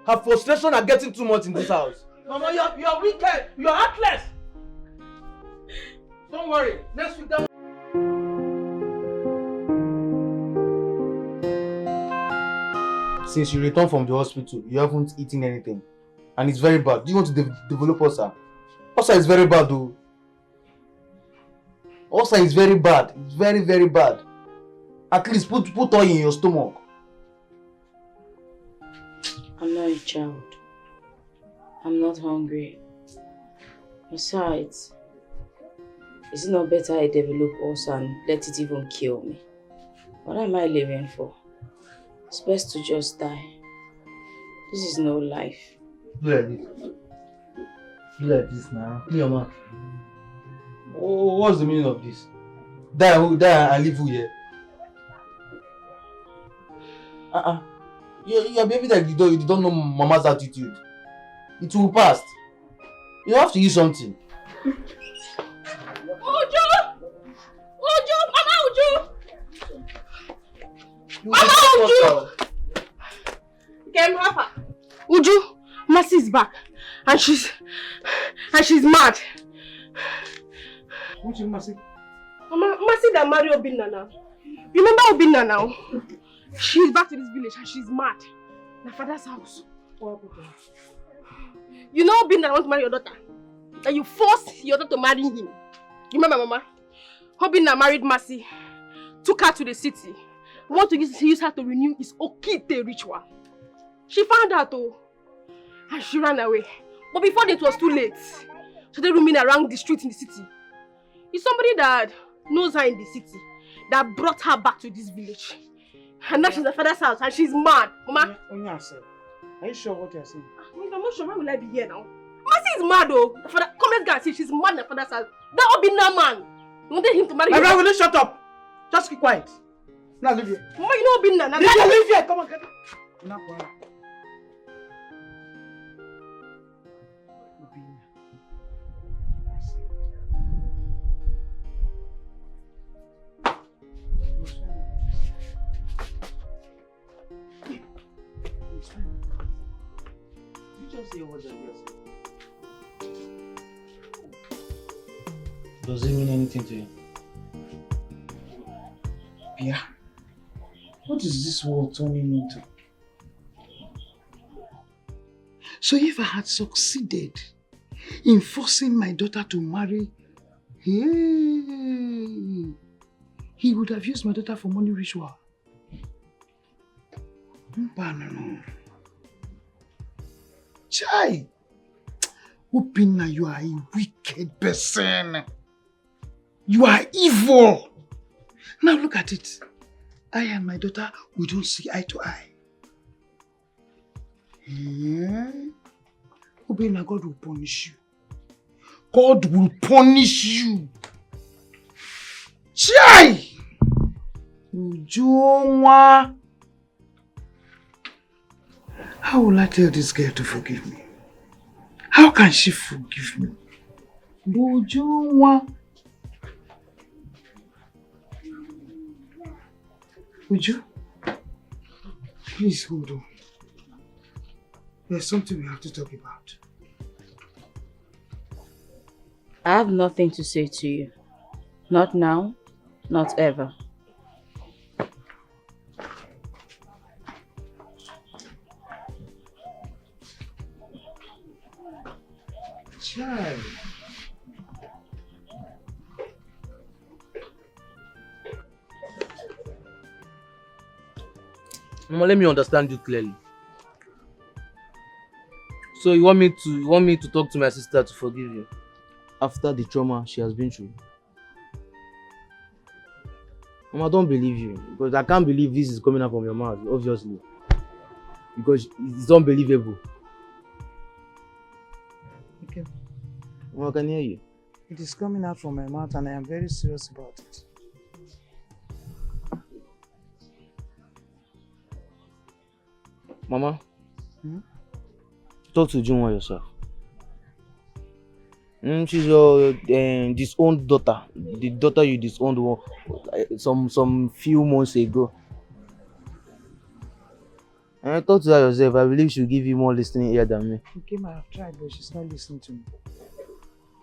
Her frustration are getting too much in this house. Mama, you're wicked. You're heartless. Don't worry. Next week, Since you returned from the hospital, you haven't eaten anything. And it's very bad. Do you want to develop ulcer? Ulcer is very bad though. Ulcer is very bad. It's very, very bad. At least put oil in your stomach. I'm not a child. I'm not hungry. Besides, is it not better I develop ulcer and let it even kill me? What am I living for? It's best to just die. This is no life. Look at this. Look at this now. Clear your mouth. Oh, what's the meaning of this? Die and leave you here. You're behaving like you don't know Mama's attitude. It will pass. You have to use something. Uju! Mama Uju! Mama Uju! Game Papa. Uju, Mercy is back. And she's mad. Which is Mercy? Mama, Mercy that married Obinna now. You remember Obinna now? She's back to this village and she's mad. My father's house. You know Obinna wants to marry your daughter. And you forced your daughter to marry him. You remember, Mama? Obinna married Mercy. Took her to the city. Want to use her to renew his Okite ritual. She found out though. And she ran away. But before that, it was too late. So they roaming around the streets in the city. It's somebody that knows her in the city that brought her back to this village. And now she's in her father's house and she's mad. Mama? Are you sure what you're saying? I'm not sure. Why will I be here now? Mercy is mad though. Come, let's go and see. She's mad in her father's house. That Obinna man. You wanted him to marry you. Mama, will you shut up? Just keep quiet. Now leave here. Mama, you know Obinna. Now leave here. Come on, get up. Now, Does it mean anything to you? Yeah. What is this world turning into? So if I had succeeded in forcing my daughter to marry, he would have used my daughter for money ritual. No. Chai! Obinna, you are a wicked person. You are evil. Now look at it. I and my daughter, we don't see eye to eye. Obinna, God will punish you. God will punish you. Chai! Ujunwa. How will I tell this girl to forgive me? How can she forgive me? Ujunwa. Uju, please hold on. There's something we have to talk about. I have nothing to say to you. Not now, not ever. Child. Mama, let me understand you clearly. So you want me to talk to my sister to forgive you after the trauma she has been through? Mama, I don't believe you because I can't believe this is coming out from your mouth, obviously. Because it's unbelievable. Okay. Mama, I can hear you. It is coming out from my mouth and I am very serious about it. Mama, talk to Ujunwa yourself. She's your disowned daughter. The daughter you disowned some few months ago. And talk to her yourself. I believe she'll give you more listening ear than me. Okay, I have tried, but she's not listening to me.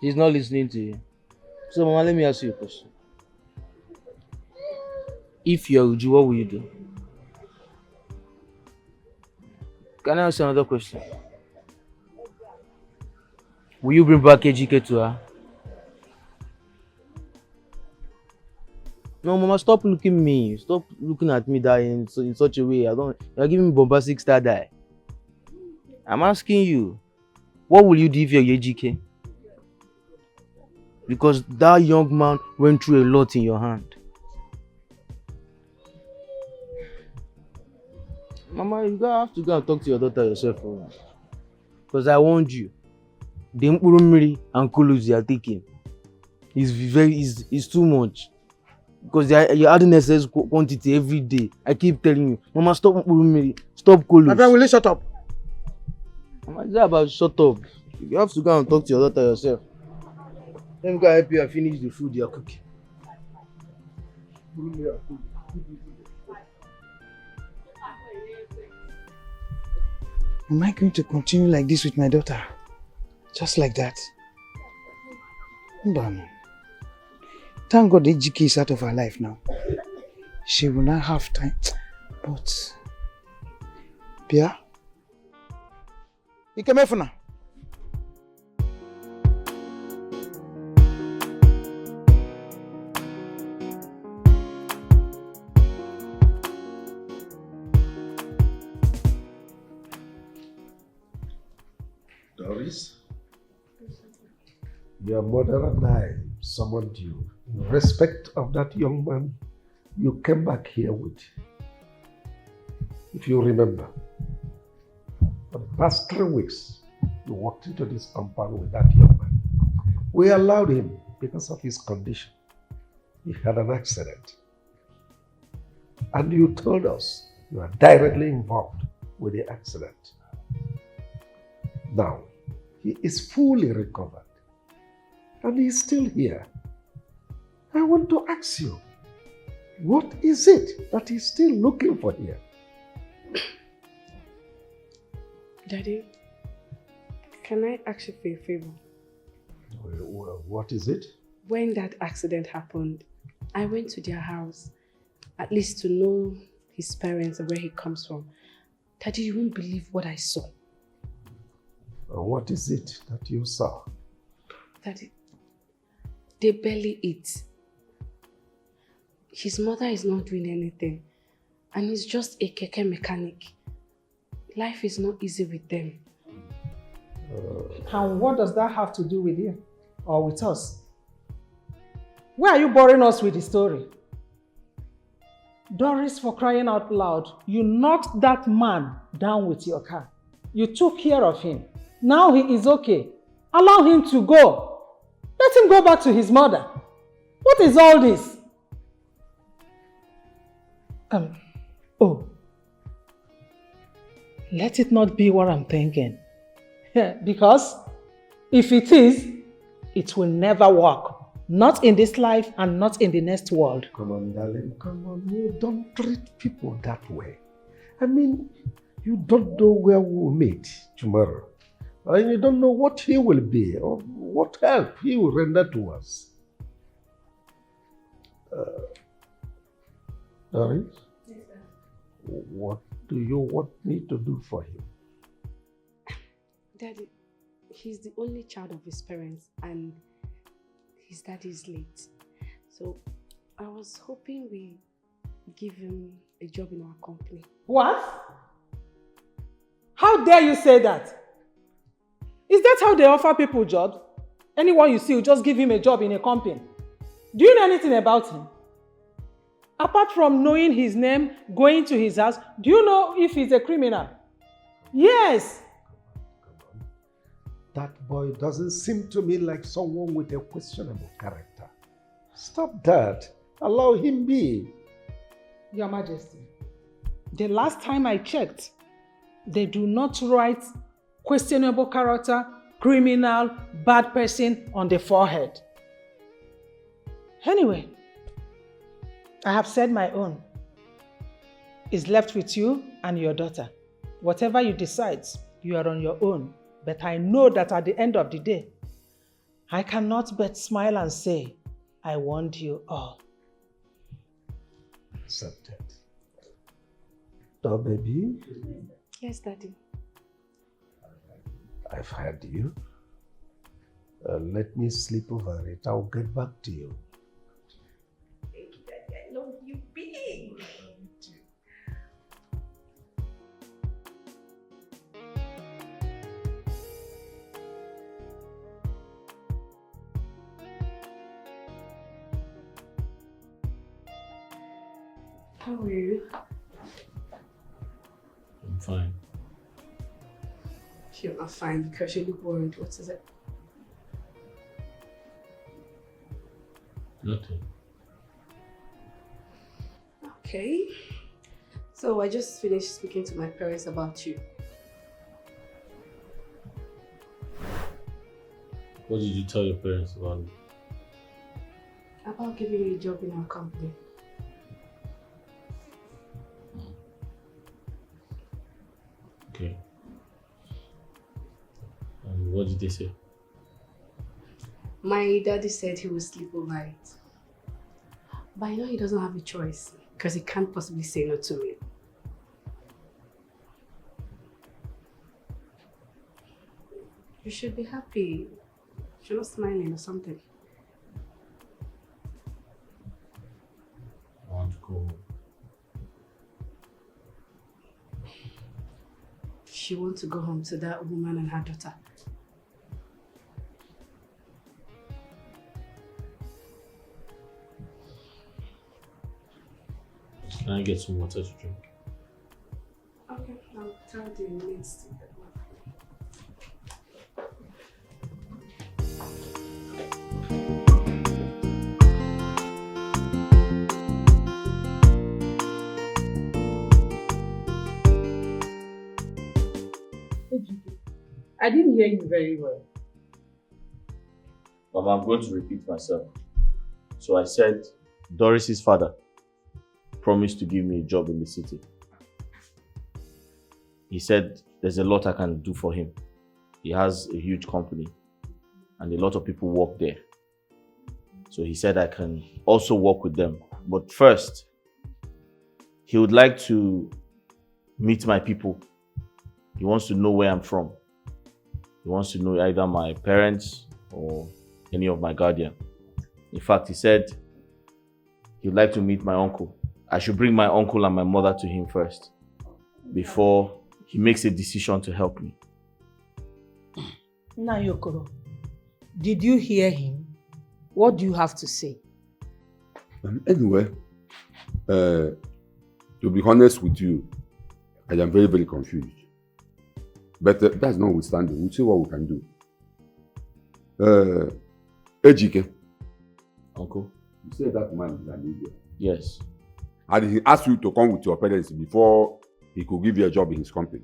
She's not listening to you. So, Mama, let me ask you a question. If you're Uju, what will you do? Can I ask you another question? Will you bring back Ejike to her? No, Mama, stop looking at me. Stop looking at me that in such a way. You're giving me bombastic star die. I'm asking you, what will you do if you're Ejike? Because that young man went through a lot in your hand. Mama, you have to go and talk to your daughter yourself. Because I warned you. The Mkpurumiri and Kulus you are taking is too much. Because you're adding excess quantity every day. I keep telling you, Mama, stop Mkpurumiri, stop Kulus. My friend, will you shut up? Mama, it's not about shut up. You have to go and talk to your daughter yourself. Let me go help you and finish the food you're cooking. Am I going to continue like this with my daughter? Just like that? Mbano. Thank God Ejike is out of her life now. She will not have time. But... Pia? Ikemefuna. Doris, your mother and I summoned you. In respect of that young man you came back here with. If you remember, for the past 3 weeks, you walked into this compound with that young man. We allowed him because of his condition. He had an accident. And you told us you are directly involved with the accident. Now, he is fully recovered. And he is still here. I want to ask you, what is it that he's still looking for here? Daddy, can I ask you for a favor? Well, what is it? When that accident happened, I went to their house, at least to know his parents and where he comes from. Daddy, you won't believe what I saw. What is it that you saw? Daddy, they barely eat. His mother is not doing anything, and he's just a keke mechanic. Life is not easy with them. And what does that have to do with you or with us? Why are you boring us with the story? Doris, for crying out loud, you knocked that man down with your car. You took care of him. Now he is okay. Allow him to go. Let him go back to his mother. What is all this? Let it not be what I'm thinking. Because if it is, it will never work. Not in this life and not in the next world. Come on, darling, come on. You don't treat people that way. I mean, you don't know where we'll meet tomorrow. And you don't know what he will be or what help he will render to us. Doris, what do you want me to do for him? Daddy, he's the only child of his parents and his daddy is late. So I was hoping we give him a job in our company. What? How dare you say that? Is that how they offer people jobs? Anyone you see, you just give him a job in a company. Do you know anything about him? Apart from knowing his name, going to his house, do you know if he's a criminal? Yes. That boy doesn't seem to me like someone with a questionable character. Stop that. Allow him be. Your Majesty, the last time I checked, they do not write questionable character, criminal, bad person on the forehead. Anyway, I have said my own. It's left with you and your daughter. Whatever you decide, you are on your own. But I know that at the end of the day, I cannot but smile and say, I want you all. Accepted. So, baby? Yes, Daddy. I've heard you. Let me sleep over it. I'll get back to you. Thank you, Daddy. I love you big. How are you? I'm fine. You're not fine because you look worried. What is it? Nothing. Okay. So I just finished speaking to my parents about you. What did you tell your parents about me? About giving you a job in our company. Okay. And what did they say? My daddy said he will sleep overnight. But I know he doesn't have a choice because he can't possibly say no to me. You should be happy. You're not smiling or something. I want to go home. She wants to go home to that woman and her daughter. Can I get some water to drink? Okay, I'll tell the maids to get one. I didn't hear you very well. Mama, I'm going to repeat myself. So I said, Doris's father promised to give me a job in the city. He said there's a lot I can do for him. He has a huge company and a lot of people work there. So he said I can also work with them. But first, he would like to meet my people. He wants to know where I'm from. He wants to know either my parents or any of my guardian. In fact, he said he'd like to meet my uncle. I should bring my uncle and my mother to him first before he makes a decision to help me. Nayokoro, did you hear him? What do you have to say? Anyway, to be honest with you, I am very, very confused. But that's notwithstanding. We'll see what we can do. Ejike. Uncle? You said that man is an idiot. Yes. And he asked you to come with your parents before he could give you a job in his company.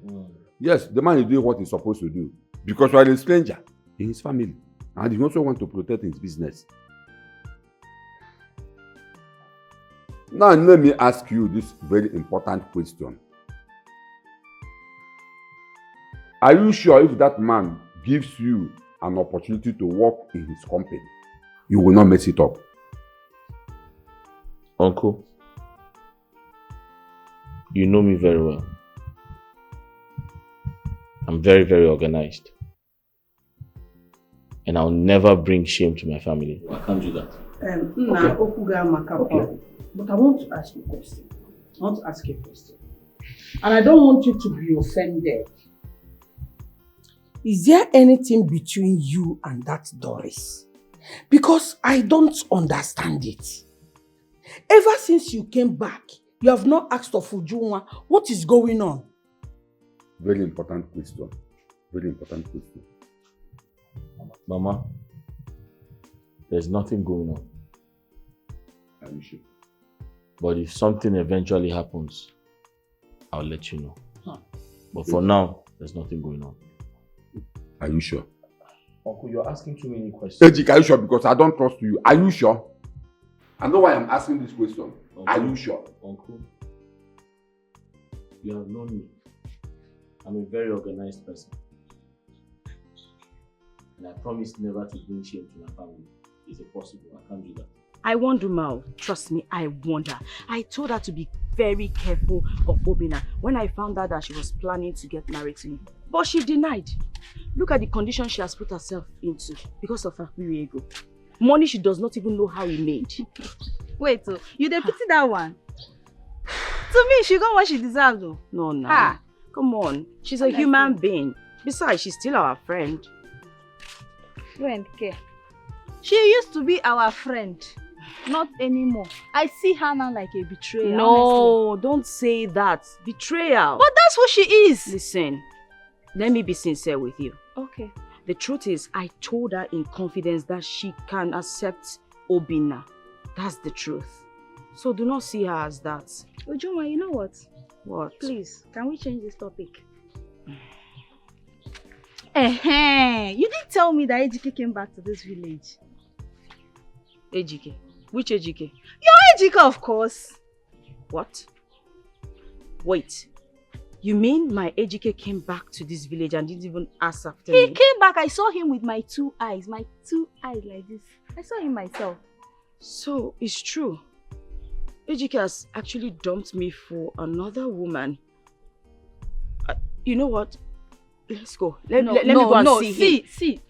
Yes, the man is doing what he's supposed to do. Because you are a stranger in his family. And he also wants to protect his business. Now let me ask you this very important question. Are you sure if that man gives you an opportunity to work in his company, you will not mess it up. Uncle, you know me very well. I'm very, very organized. And I'll never bring shame to my family. I can't do that. Okay. But I want to ask you a question. And I don't want you to be offended. Is there anything between you and that Doris? Because I don't understand it. Ever since you came back, you have not asked of Ujunwa what is going on. Very important question. Very important question. Mama, there's nothing going on. Are you sure? But if something eventually happens, I'll let you know. But for now, there's nothing going on. Are you sure? Uncle, you're asking too many questions. Ejike, are you sure? Because I don't trust you. Are you sure? I know why I'm asking this question. Uncle, are you sure? Uncle, you have known me. I'm a very organized person. And I promise never to bring shame to my family. Is it possible? I can't do that. I warned Umao. Trust me, I warned her. I told her to be very careful of Obina when I found out that she was planning to get married to me. But she denied. Look at the condition she has put herself into because of her ego. Money she does not even know how he made. Wait, so you dey pity that one? To me, she got what she deserves though. No. Come on. She's a human being. Besides, she's still our friend. Friend, Ke. She used to be our friend. Not anymore. I see her now like a betrayer. No, honestly. Don't say that. Betrayal. But that's what she is. Listen, let me be sincere with you. Okay. The truth is, I told her in confidence that she can accept Obina. That's the truth. So do not see her as that. Ujunwa, you know what? What? Please, can we change this topic? You didn't tell me that Ejike came back to this village. Ejike? Which Ejike? Your Ejike, of course. What? Wait. You mean my Ejike came back to this village and didn't even ask after me? He came back. I saw him with my 2 eyes. My 2 eyes like this. I saw him myself. So, it's true. Ejike has actually dumped me for another woman. You know what? Let's go. Let me go and see him. See.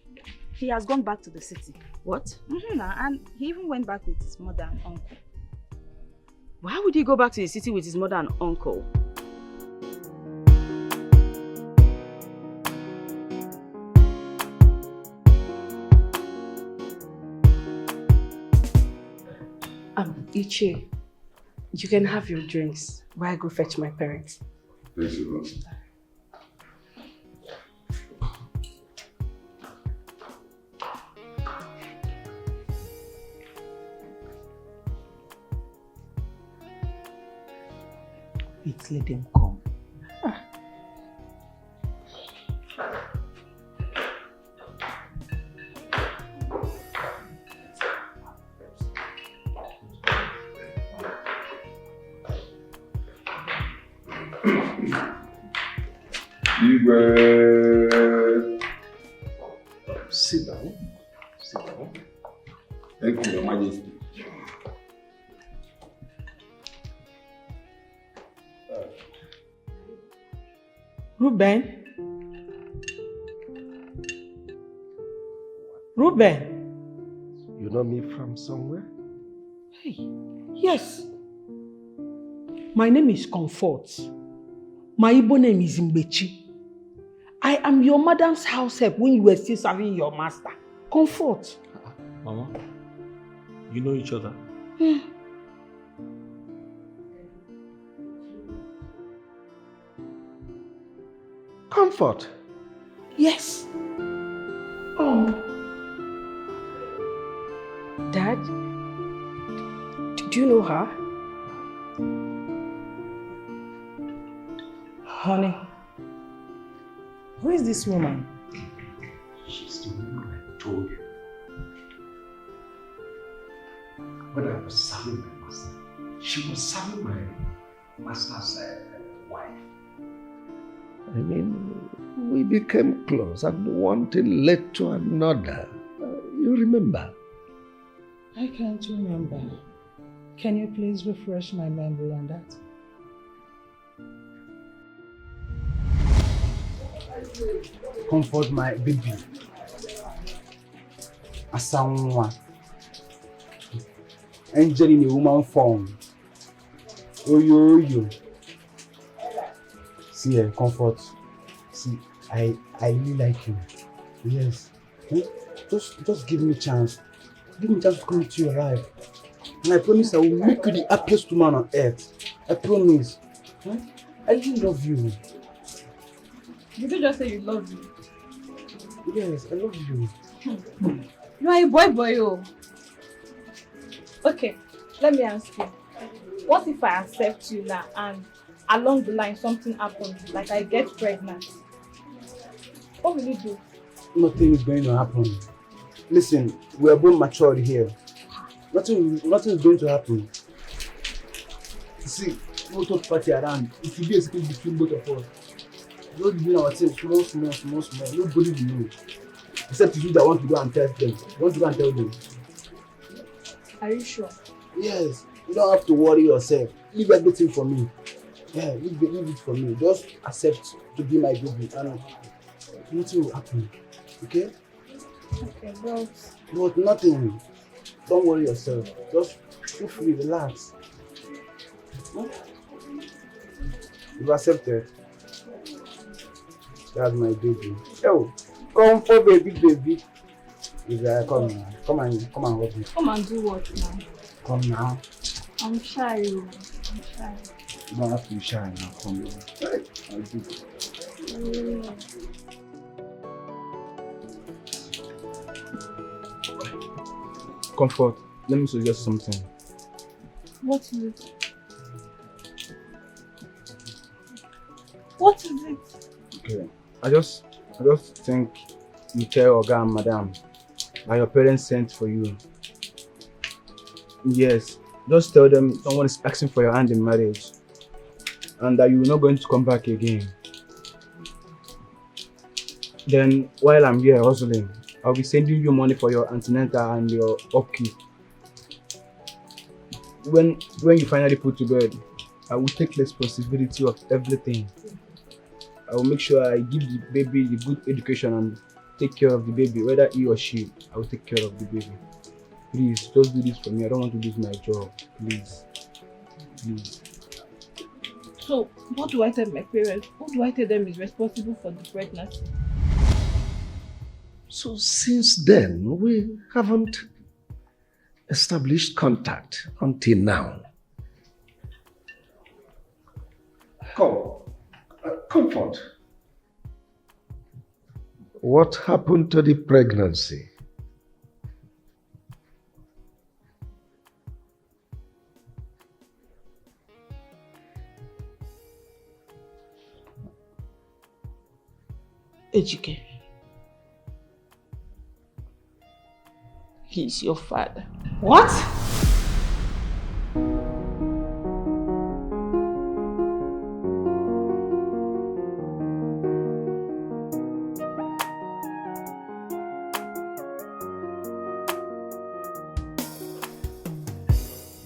He has gone back to the city. What? And he even went back with his mother and uncle. Why would he go back to the city with his mother and uncle? Ichi, you can have your drinks while I go fetch my parents. Thank you. Let them come. Sit down. Sit down. Thank you, Your Majesty. Ruben? You know me from somewhere? Hey, yes. My name is Comfort. My Igbo name is Mbechi. I am your madam's house help when you were still serving your master. Comfort. Mama, you know each other? Comfort? Yes. Dad? Do you know her? Honey, who is this woman? She's the woman I told you. When I was serving my master, she was serving my master's wife. I mean, We became close and one thing led to another. You remember? I can't remember. Can you please refresh my memory on that? Comfort my baby. Asawa. Angel in a woman form. Oyo. See, comfort. See, I really like you. Yes. Just give me a chance. Give me a chance to come into your life. And I promise I will make you the happiest woman on earth. I promise. I really love you. Did you just say you love me? Yes, I love you. You are a boy, oh. Okay, let me ask you. What if I accept you now and along the line something happens, like I get pregnant? What will you do? Nothing is going to happen. Listen, we are both matured here. Nothing is going to happen. See, no third party around. It will be a secret between both of us. Don't be our things small. Nobody will know. Except you that want to go and tell them. You want to go and tell them. Are you sure? Yes. You don't have to worry yourself. Leave everything for me. Yeah, leave it for me. Just accept to be my baby and nothing will happen. Okay? Okay, well. But nothing. Don't worry yourself. Just feel free, relax. You've accepted. That's my baby. Oh, come for baby. Come and help me. Come and do what now? Come now. I'm shy. I'm shy. You don't have to be shy now. Come here. I'll do it. Comfort, let me suggest something. What is it? What is it? Okay. I just think you tell Oga and Madam that your parents sent for you. Yes. Just tell them someone is asking for your hand in marriage and that you're not going to come back again. Then while I'm here hustling, I'll be sending you money for your antenatal and your upkeep. When you finally put to bed, I will take responsibility of everything. I will make sure I give the baby the good education and take care of the baby, whether he or she. I will take care of the baby. Please, just do this for me. I don't want to lose my job. Please. So, what do I tell my parents? Who do I tell them is responsible for the pregnancy? So since then, we haven't established contact until now. Comfort. What happened to the pregnancy? Dikeh. He's your father. What?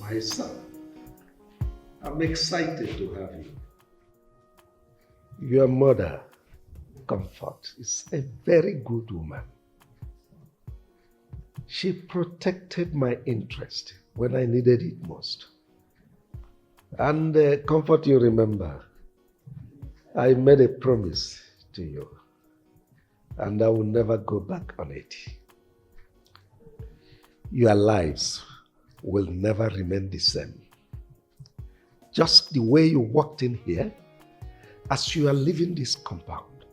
My son, I'm excited to have you. Your mother, Comfort, is a very good woman. She protected my interest when I needed it most. And Comfort, you remember, I made a promise to you, and I will never go back on it. Your lives will never remain the same. Just the way you walked in here, as you are leaving this compound,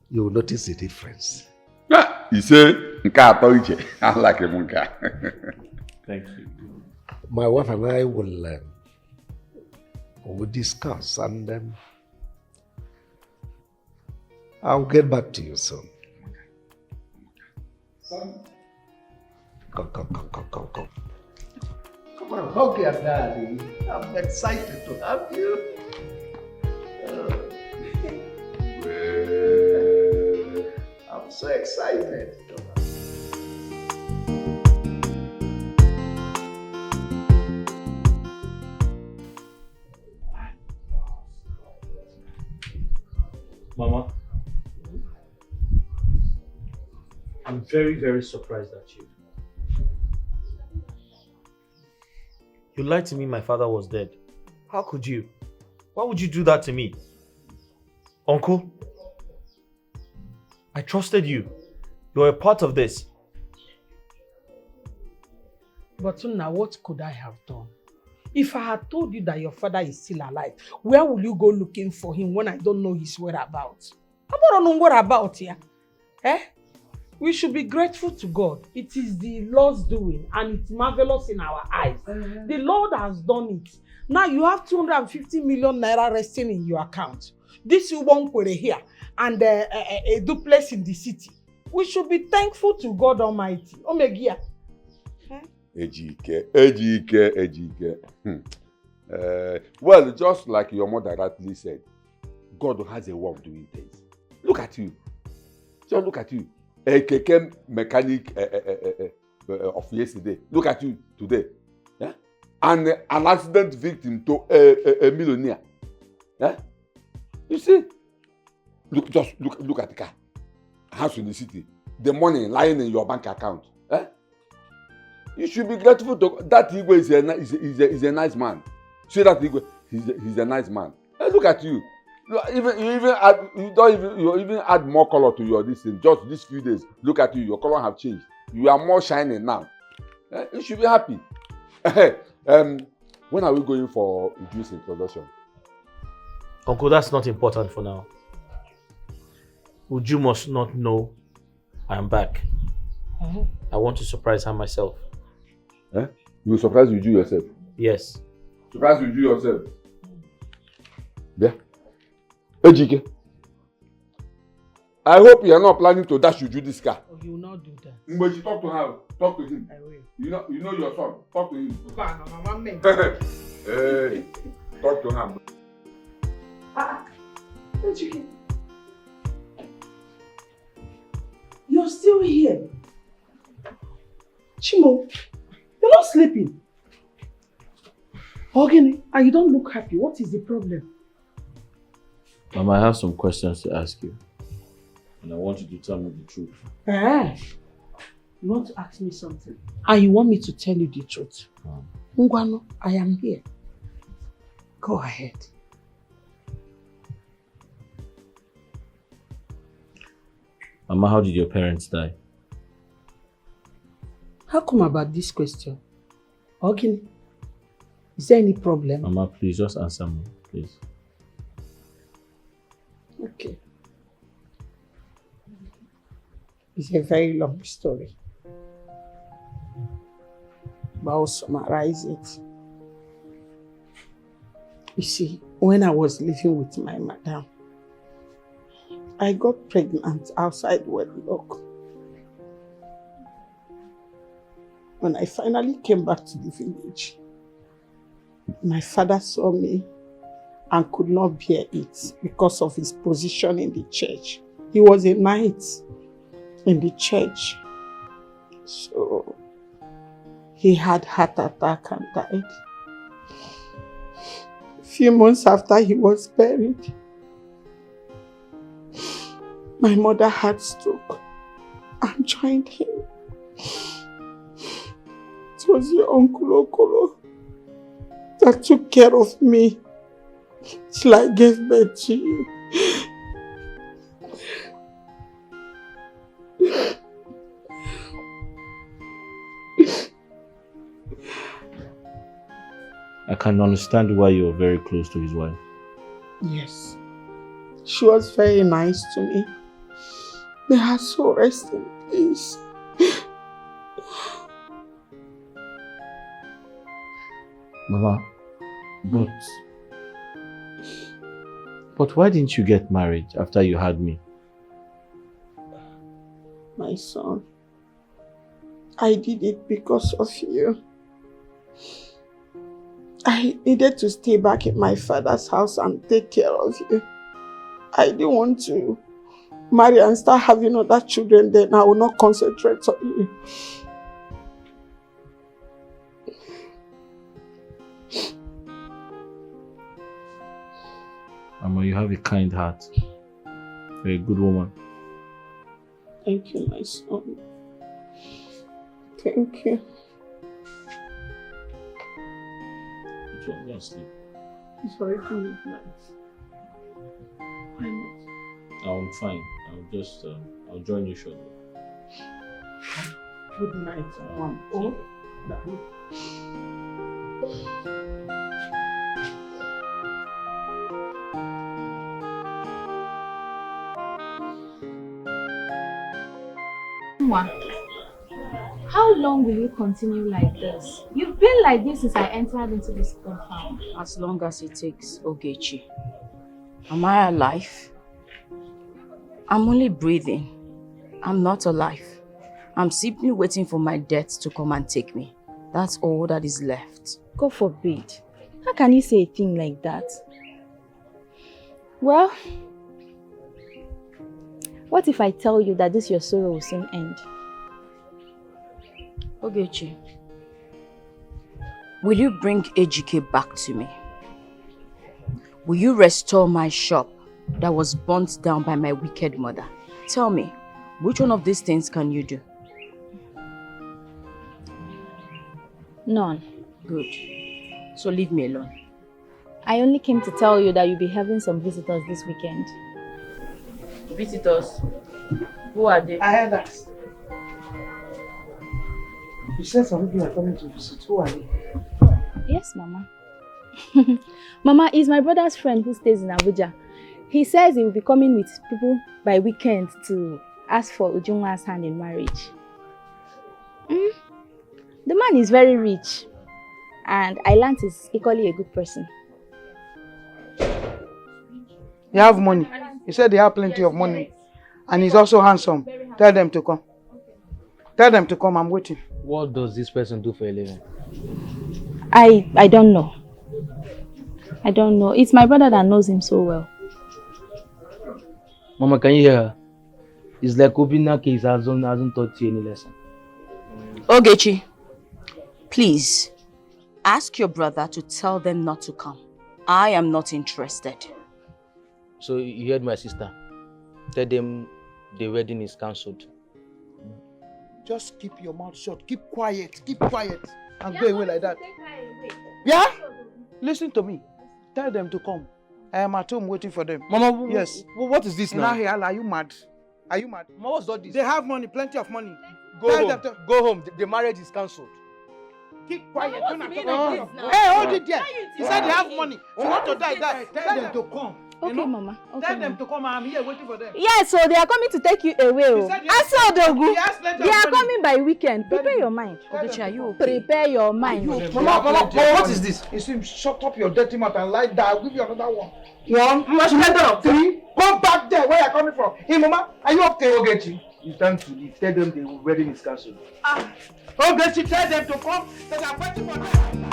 you will notice the difference. You say, I like him. Thank you. My wife and I will discuss, and I'll get back to you soon. Son, come. Come on, hug your daddy. I'm excited to have you. I'm so excited. Mama, I'm very, very surprised at you. You lied to me my father was dead. How could you? Why would you do that to me? Uncle, I trusted you. You're a part of this. But now, what could I have done? If I had told you that your father is still alive, where will you go looking for him when I don't know his whereabouts? I don't know whereabouts here. Eh? We should be grateful to God. It is the Lord's doing and it's marvelous in our eyes. The Lord has done it. Now you have 250 million naira resting in your account. This you won't put here and a duplex in the city. We should be thankful to God Almighty. Omegia. Ejike. Well, just like your mother rightly said, God has a way of doing things. Look at you. Just look at you. A keke mechanic of yesterday. Look at you today. Yeah? And an accident victim to a millionaire. Yeah? You see? Look at the car. House in the city. The money lying in your bank account. Eh? You should be grateful to that Igwe is a nice man. See that Igwe? He's a nice man. Hey, look at you. You even add more color to your this thing. Just these few days. Look at you. Your color have changed. You are more shining now. Eh? You should be happy. When are we going for Uju's introduction? Uncle, that's not important for now. Uju must not know I am back. I want to surprise her myself. Eh? You will surprise Uju yourself? Yes. Surprise Uju yourself? Yeah. Ejike, I hope you are not planning to dash Uju this car. Oh, you will not do that. But you talk to her. Talk to him. I will. You know your son. Talk to him. Hey, talk to him. Ejike. You're still here. Chimo, you're not sleeping. Ogini, and you don't look happy. What is the problem? Mama, I have some questions to ask you. And I want you to tell me the truth. You want to ask me something? And you want me to tell you the truth? Ngwano, I am here. Go ahead. Mama, how did your parents die? How come about this question? Ogini, is there any problem? Mama, please just answer me, please. Okay. It's a very long story. But I'll summarize it. You see, when I was living with my madam, I got pregnant outside wedlock. When I finally came back to the village, my father saw me and could not bear it because of his position in the church. He was a knight in the church. So he had heart attack and died. A few months after he was buried, my mother had stroke and joined him. It was your Uncle Okolo that took care of me till I gave birth to you. I can understand why you're very close to his wife. Yes. She was very nice to me. May her soul rest in peace. Mama, but why didn't you get married after you had me? My son, I did it because of you. I needed to stay back in my father's house and take care of you. I didn't want to marry and start having other children, then I will not concentrate on you. Mama, you have a kind heart. You're a good woman. Thank you, my son. Thank you. You don't go and sleep. It's already midnight. Why not? I'm fine. I'll join you shortly. Good night, Mom. Oh, Mama, how long will you continue like this? You've been like this since I entered into this compound. As long as it takes, Ogechi. Am I alive? I'm only breathing. I'm not alive. I'm simply waiting for my death to come and take me. That's all that is left. God forbid. How can you say a thing like that? Well, what if I tell you that this your sorrow will soon end? Ogechi, will you bring Ejike back to me? Will you restore my shop that was burnt down by my wicked mother? Tell me, which one of these things can you do? None. Good. So leave me alone. I only came to tell you that you'll be having some visitors this weekend. Visitors? Who are they? I heard that. You said some people are coming to visit. Who are they? Yes, Mama. Mama is my brother's friend who stays in Abuja. He says he will be coming with people by weekend to ask for Ujunwa's hand in marriage. The man is very rich, and I learned he's equally a good person. They have money. He said they have plenty of money. And he's also handsome. Tell them to come. Tell them to come, I'm waiting. What does this person do for a living? I don't know. I don't know. It's my brother that knows him so well. Mama, can you hear her? It's like Obina case hasn't taught you any lesson. Ogechi, please, ask your brother to tell them not to come. I am not interested. So you heard my sister. Tell them the wedding is cancelled. Just keep your mouth shut. Keep quiet. Keep quiet. And go away like that. Yeah? Listen to me. Tell them to come. I am at home waiting for them. Mama, yes. What is this now? Are you mad? Are you mad? Mama, what's all this? They have money, plenty of money. Go home. The marriage is cancelled. Keep quiet. Hey, hold it there. He said they have money. If you want to die. Tell them to come. Okay, Mama. Okay, Tell them to come. I'm here waiting for them. Yes, so they are coming to take you away. They are coming by weekend. Prepare your mind. Ogechi, are you okay? Prepare your mind. Mama, what is this? You see, shut up your dirty mouth and lie down. I'll give you another one. 1, 2, 3. Come back there where you're coming from. Hey, Mama, are you okay, Ogechi? It's time to leave. Tell them the wedding is cancelled. Ogechi, tell them to come. They are waiting for them.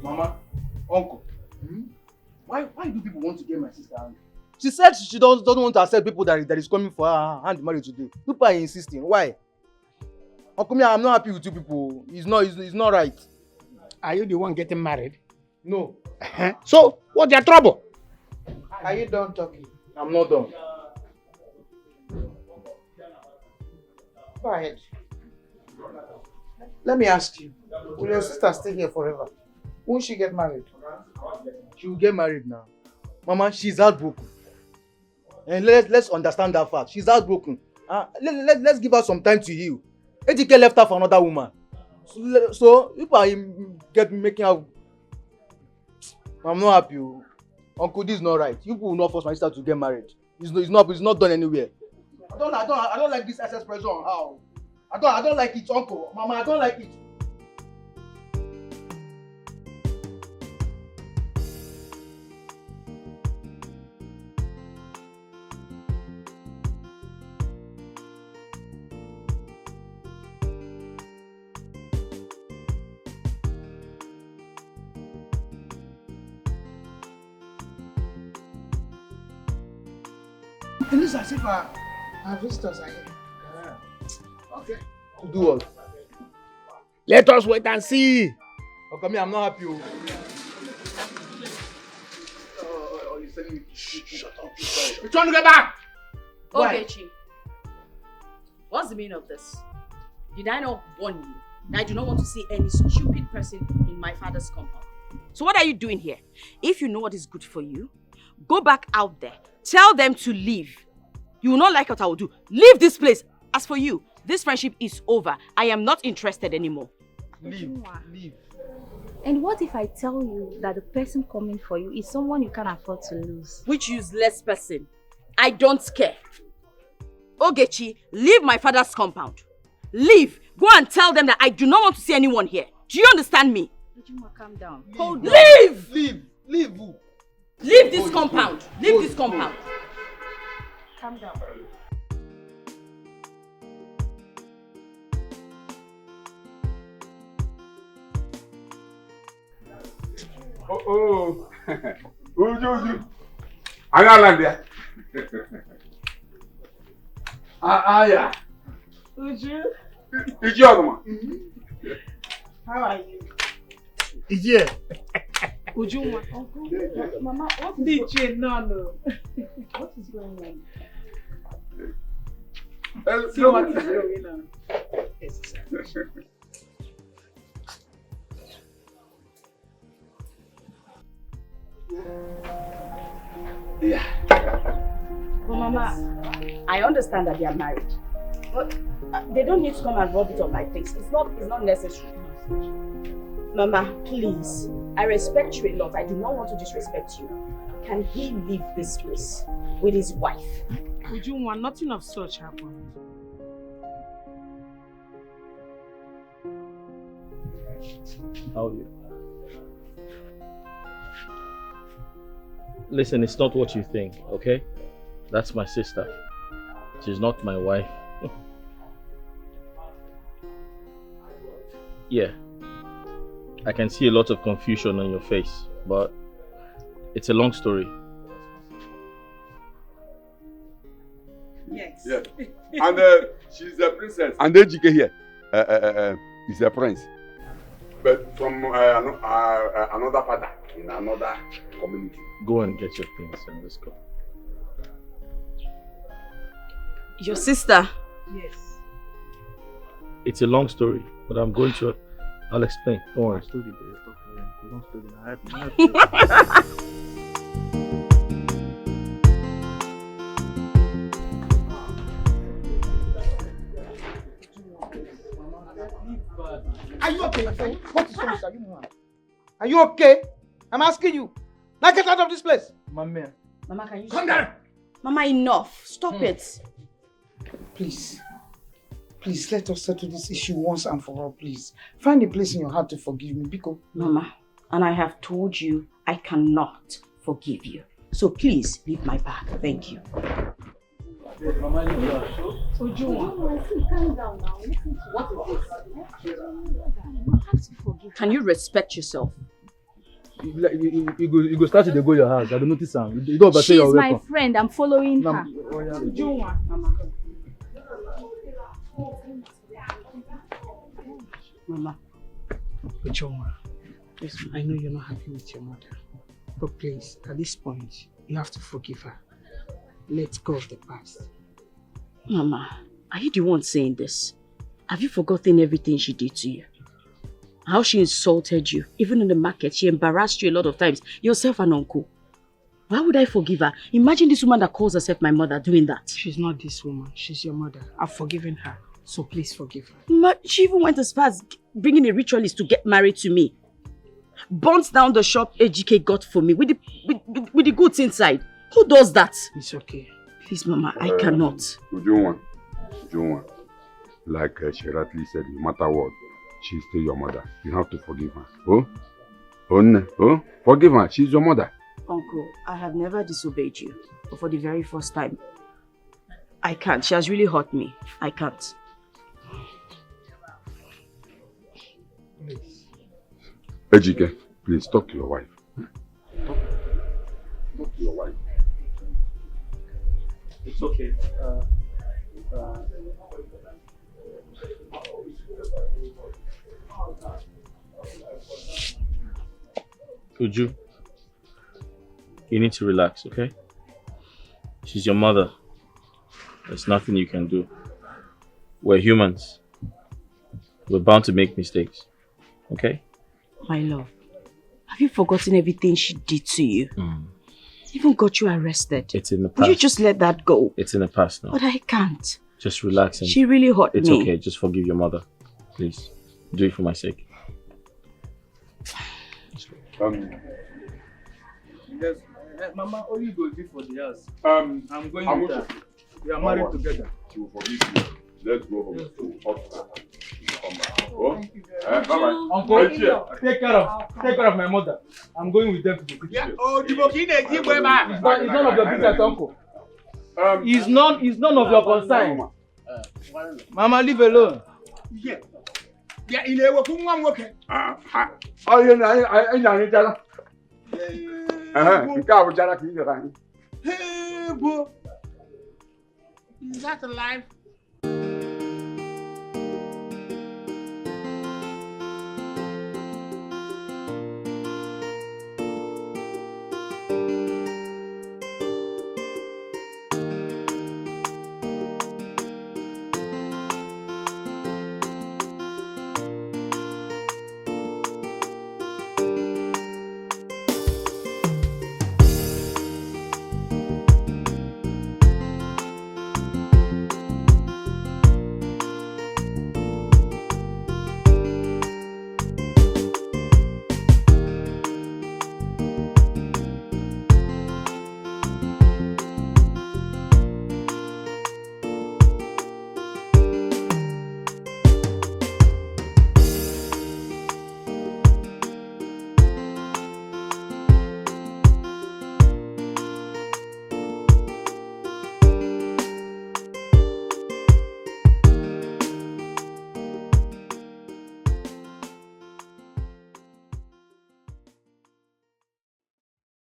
Mama, uncle, why do people want to get my sister angry? She said she doesn't want to accept people that is coming for her hand marriage today. People are insisting. Why? Uncle, I'm not happy with you people. It's not right. Are you the one getting married? No. So, what's your trouble? Are you done talking? I'm not done. Go ahead. Let me ask you. Will your sister stay here forever? Won't she get married? She will get married now. Mama, she's heartbroken. And let's understand that fact. She's heartbroken. Let's give her some time to heal. Dikeh left her for another woman. So if I making her, I'm not happy. Uncle, this is not right. You will not force my sister to get married. It's not done anywhere. I don't like this excess pressure on her. I don't like it, Uncle. Mama, I don't like it. It looks as if our visitors are here. Okay. To do what? Let us wait and see. Okay, me, I'm not happy. Shut up. We're trying to get back. Okay, Chi. What's the meaning of this? Did I not warn you that I do not want to see any stupid person in my father's compound? So what are you doing here? If you know what is good for you, go back out there. Tell them to leave. You will not like what I will do. Leave this place. As for you, this friendship is over. I am not interested anymore. Leave. Leave. And what if I tell you that the person coming for you is someone you can't afford to lose? Which useless person? I don't care. Ogechi, leave my father's compound. Leave. Go and tell them that I do not want to see anyone here. Do you understand me? Ujuma, calm down. Hold on. Leave! Leave who? Leave this compound. Leave this compound. Calm down. Oh. Uju. Agalandia. Yeah. Uju. Ijogma. How are you? Yeah. Ujuma. Mama, what is DJ, no. What is going on? See what is going on. Yeah. But Mama, I understand that they are married. But they don't need to come and rub it on my face. It's not necessary. Mama, please. I respect you a lot. I do not want to disrespect you. Can he leave this place with his wife? Ujuma, nothing of such happened. How are you? Listen, it's not what you think, okay? That's my sister. She's not my wife. Yeah. I can see a lot of confusion on your face, but it's a long story. Yes. Yeah. And she's a princess. And then Dikeh here is a prince. But from another father in another community. Go and get your things and let's go. Your sister? Yes. It's a long story, but I'll explain. Don't worry. Are you okay? What is wrong, sir? Are you okay? I'm asking you. Now get out of this place. Mama, can you come down? Mama, enough. Stop it. Please, let us settle this issue once and for all, please. Find a place in your heart to forgive me, Biko. Mama, and I have told you I cannot forgive you. So please leave my bag. Thank you. Calm down now. Listen to what it is. You have to forgive. Can you respect yourself? You go start to go your house. I don't notice her. You don't say you're welcome. She's my friend. I'm following her. Mama. Ujoma, listen, I know you're not happy with your mother. But please, at this point, you have to forgive her. Let go of the past. Mama, are you the one saying this? Have you forgotten everything she did to you? How she insulted you. Even in the market, she embarrassed you a lot of times. Yourself and uncle. Why would I forgive her? Imagine this woman that calls herself my mother doing that. She's not this woman. She's your mother. I've forgiven her. So please forgive her. She even went as far as bringing a ritualist to get married to me. Burnt down the shop Ejike got for me with the goods inside. Who does that? It's okay. Please, Mama, I cannot. Ujoma, like she rightly said, no matter what, she's still your mother. You have to forgive her. Forgive her. She's your mother. Uncle, I have never disobeyed you. But for the very first time, I can't. She has really hurt me. I can't. Ejike, please talk to your wife. Talk to your wife. It's okay. Uju, you need to relax, okay? She's your mother. There's nothing you can do. We're humans. We're bound to make mistakes, okay? My love, have you forgotten everything she did to you? Even got you arrested. It's in the past. Will you just let that go? It's in the past now. But I can't. Just relax and... She really hurt me. It's okay, just forgive your mother. Please, do it for my sake. Yes, Mama, only go do for the house. I'm going with her. We are married together. She will forgive you. Let's go home to hospital. Come back. Oh, bye-bye. Uncle, take care of my mother. I'm going with them to the kitchen. It's none of your business, Uncle. It's none of your concern. Mama, leave alone. Yeah, in a work, one working. Oh, you know, I know. Hey, boo. Is that a life?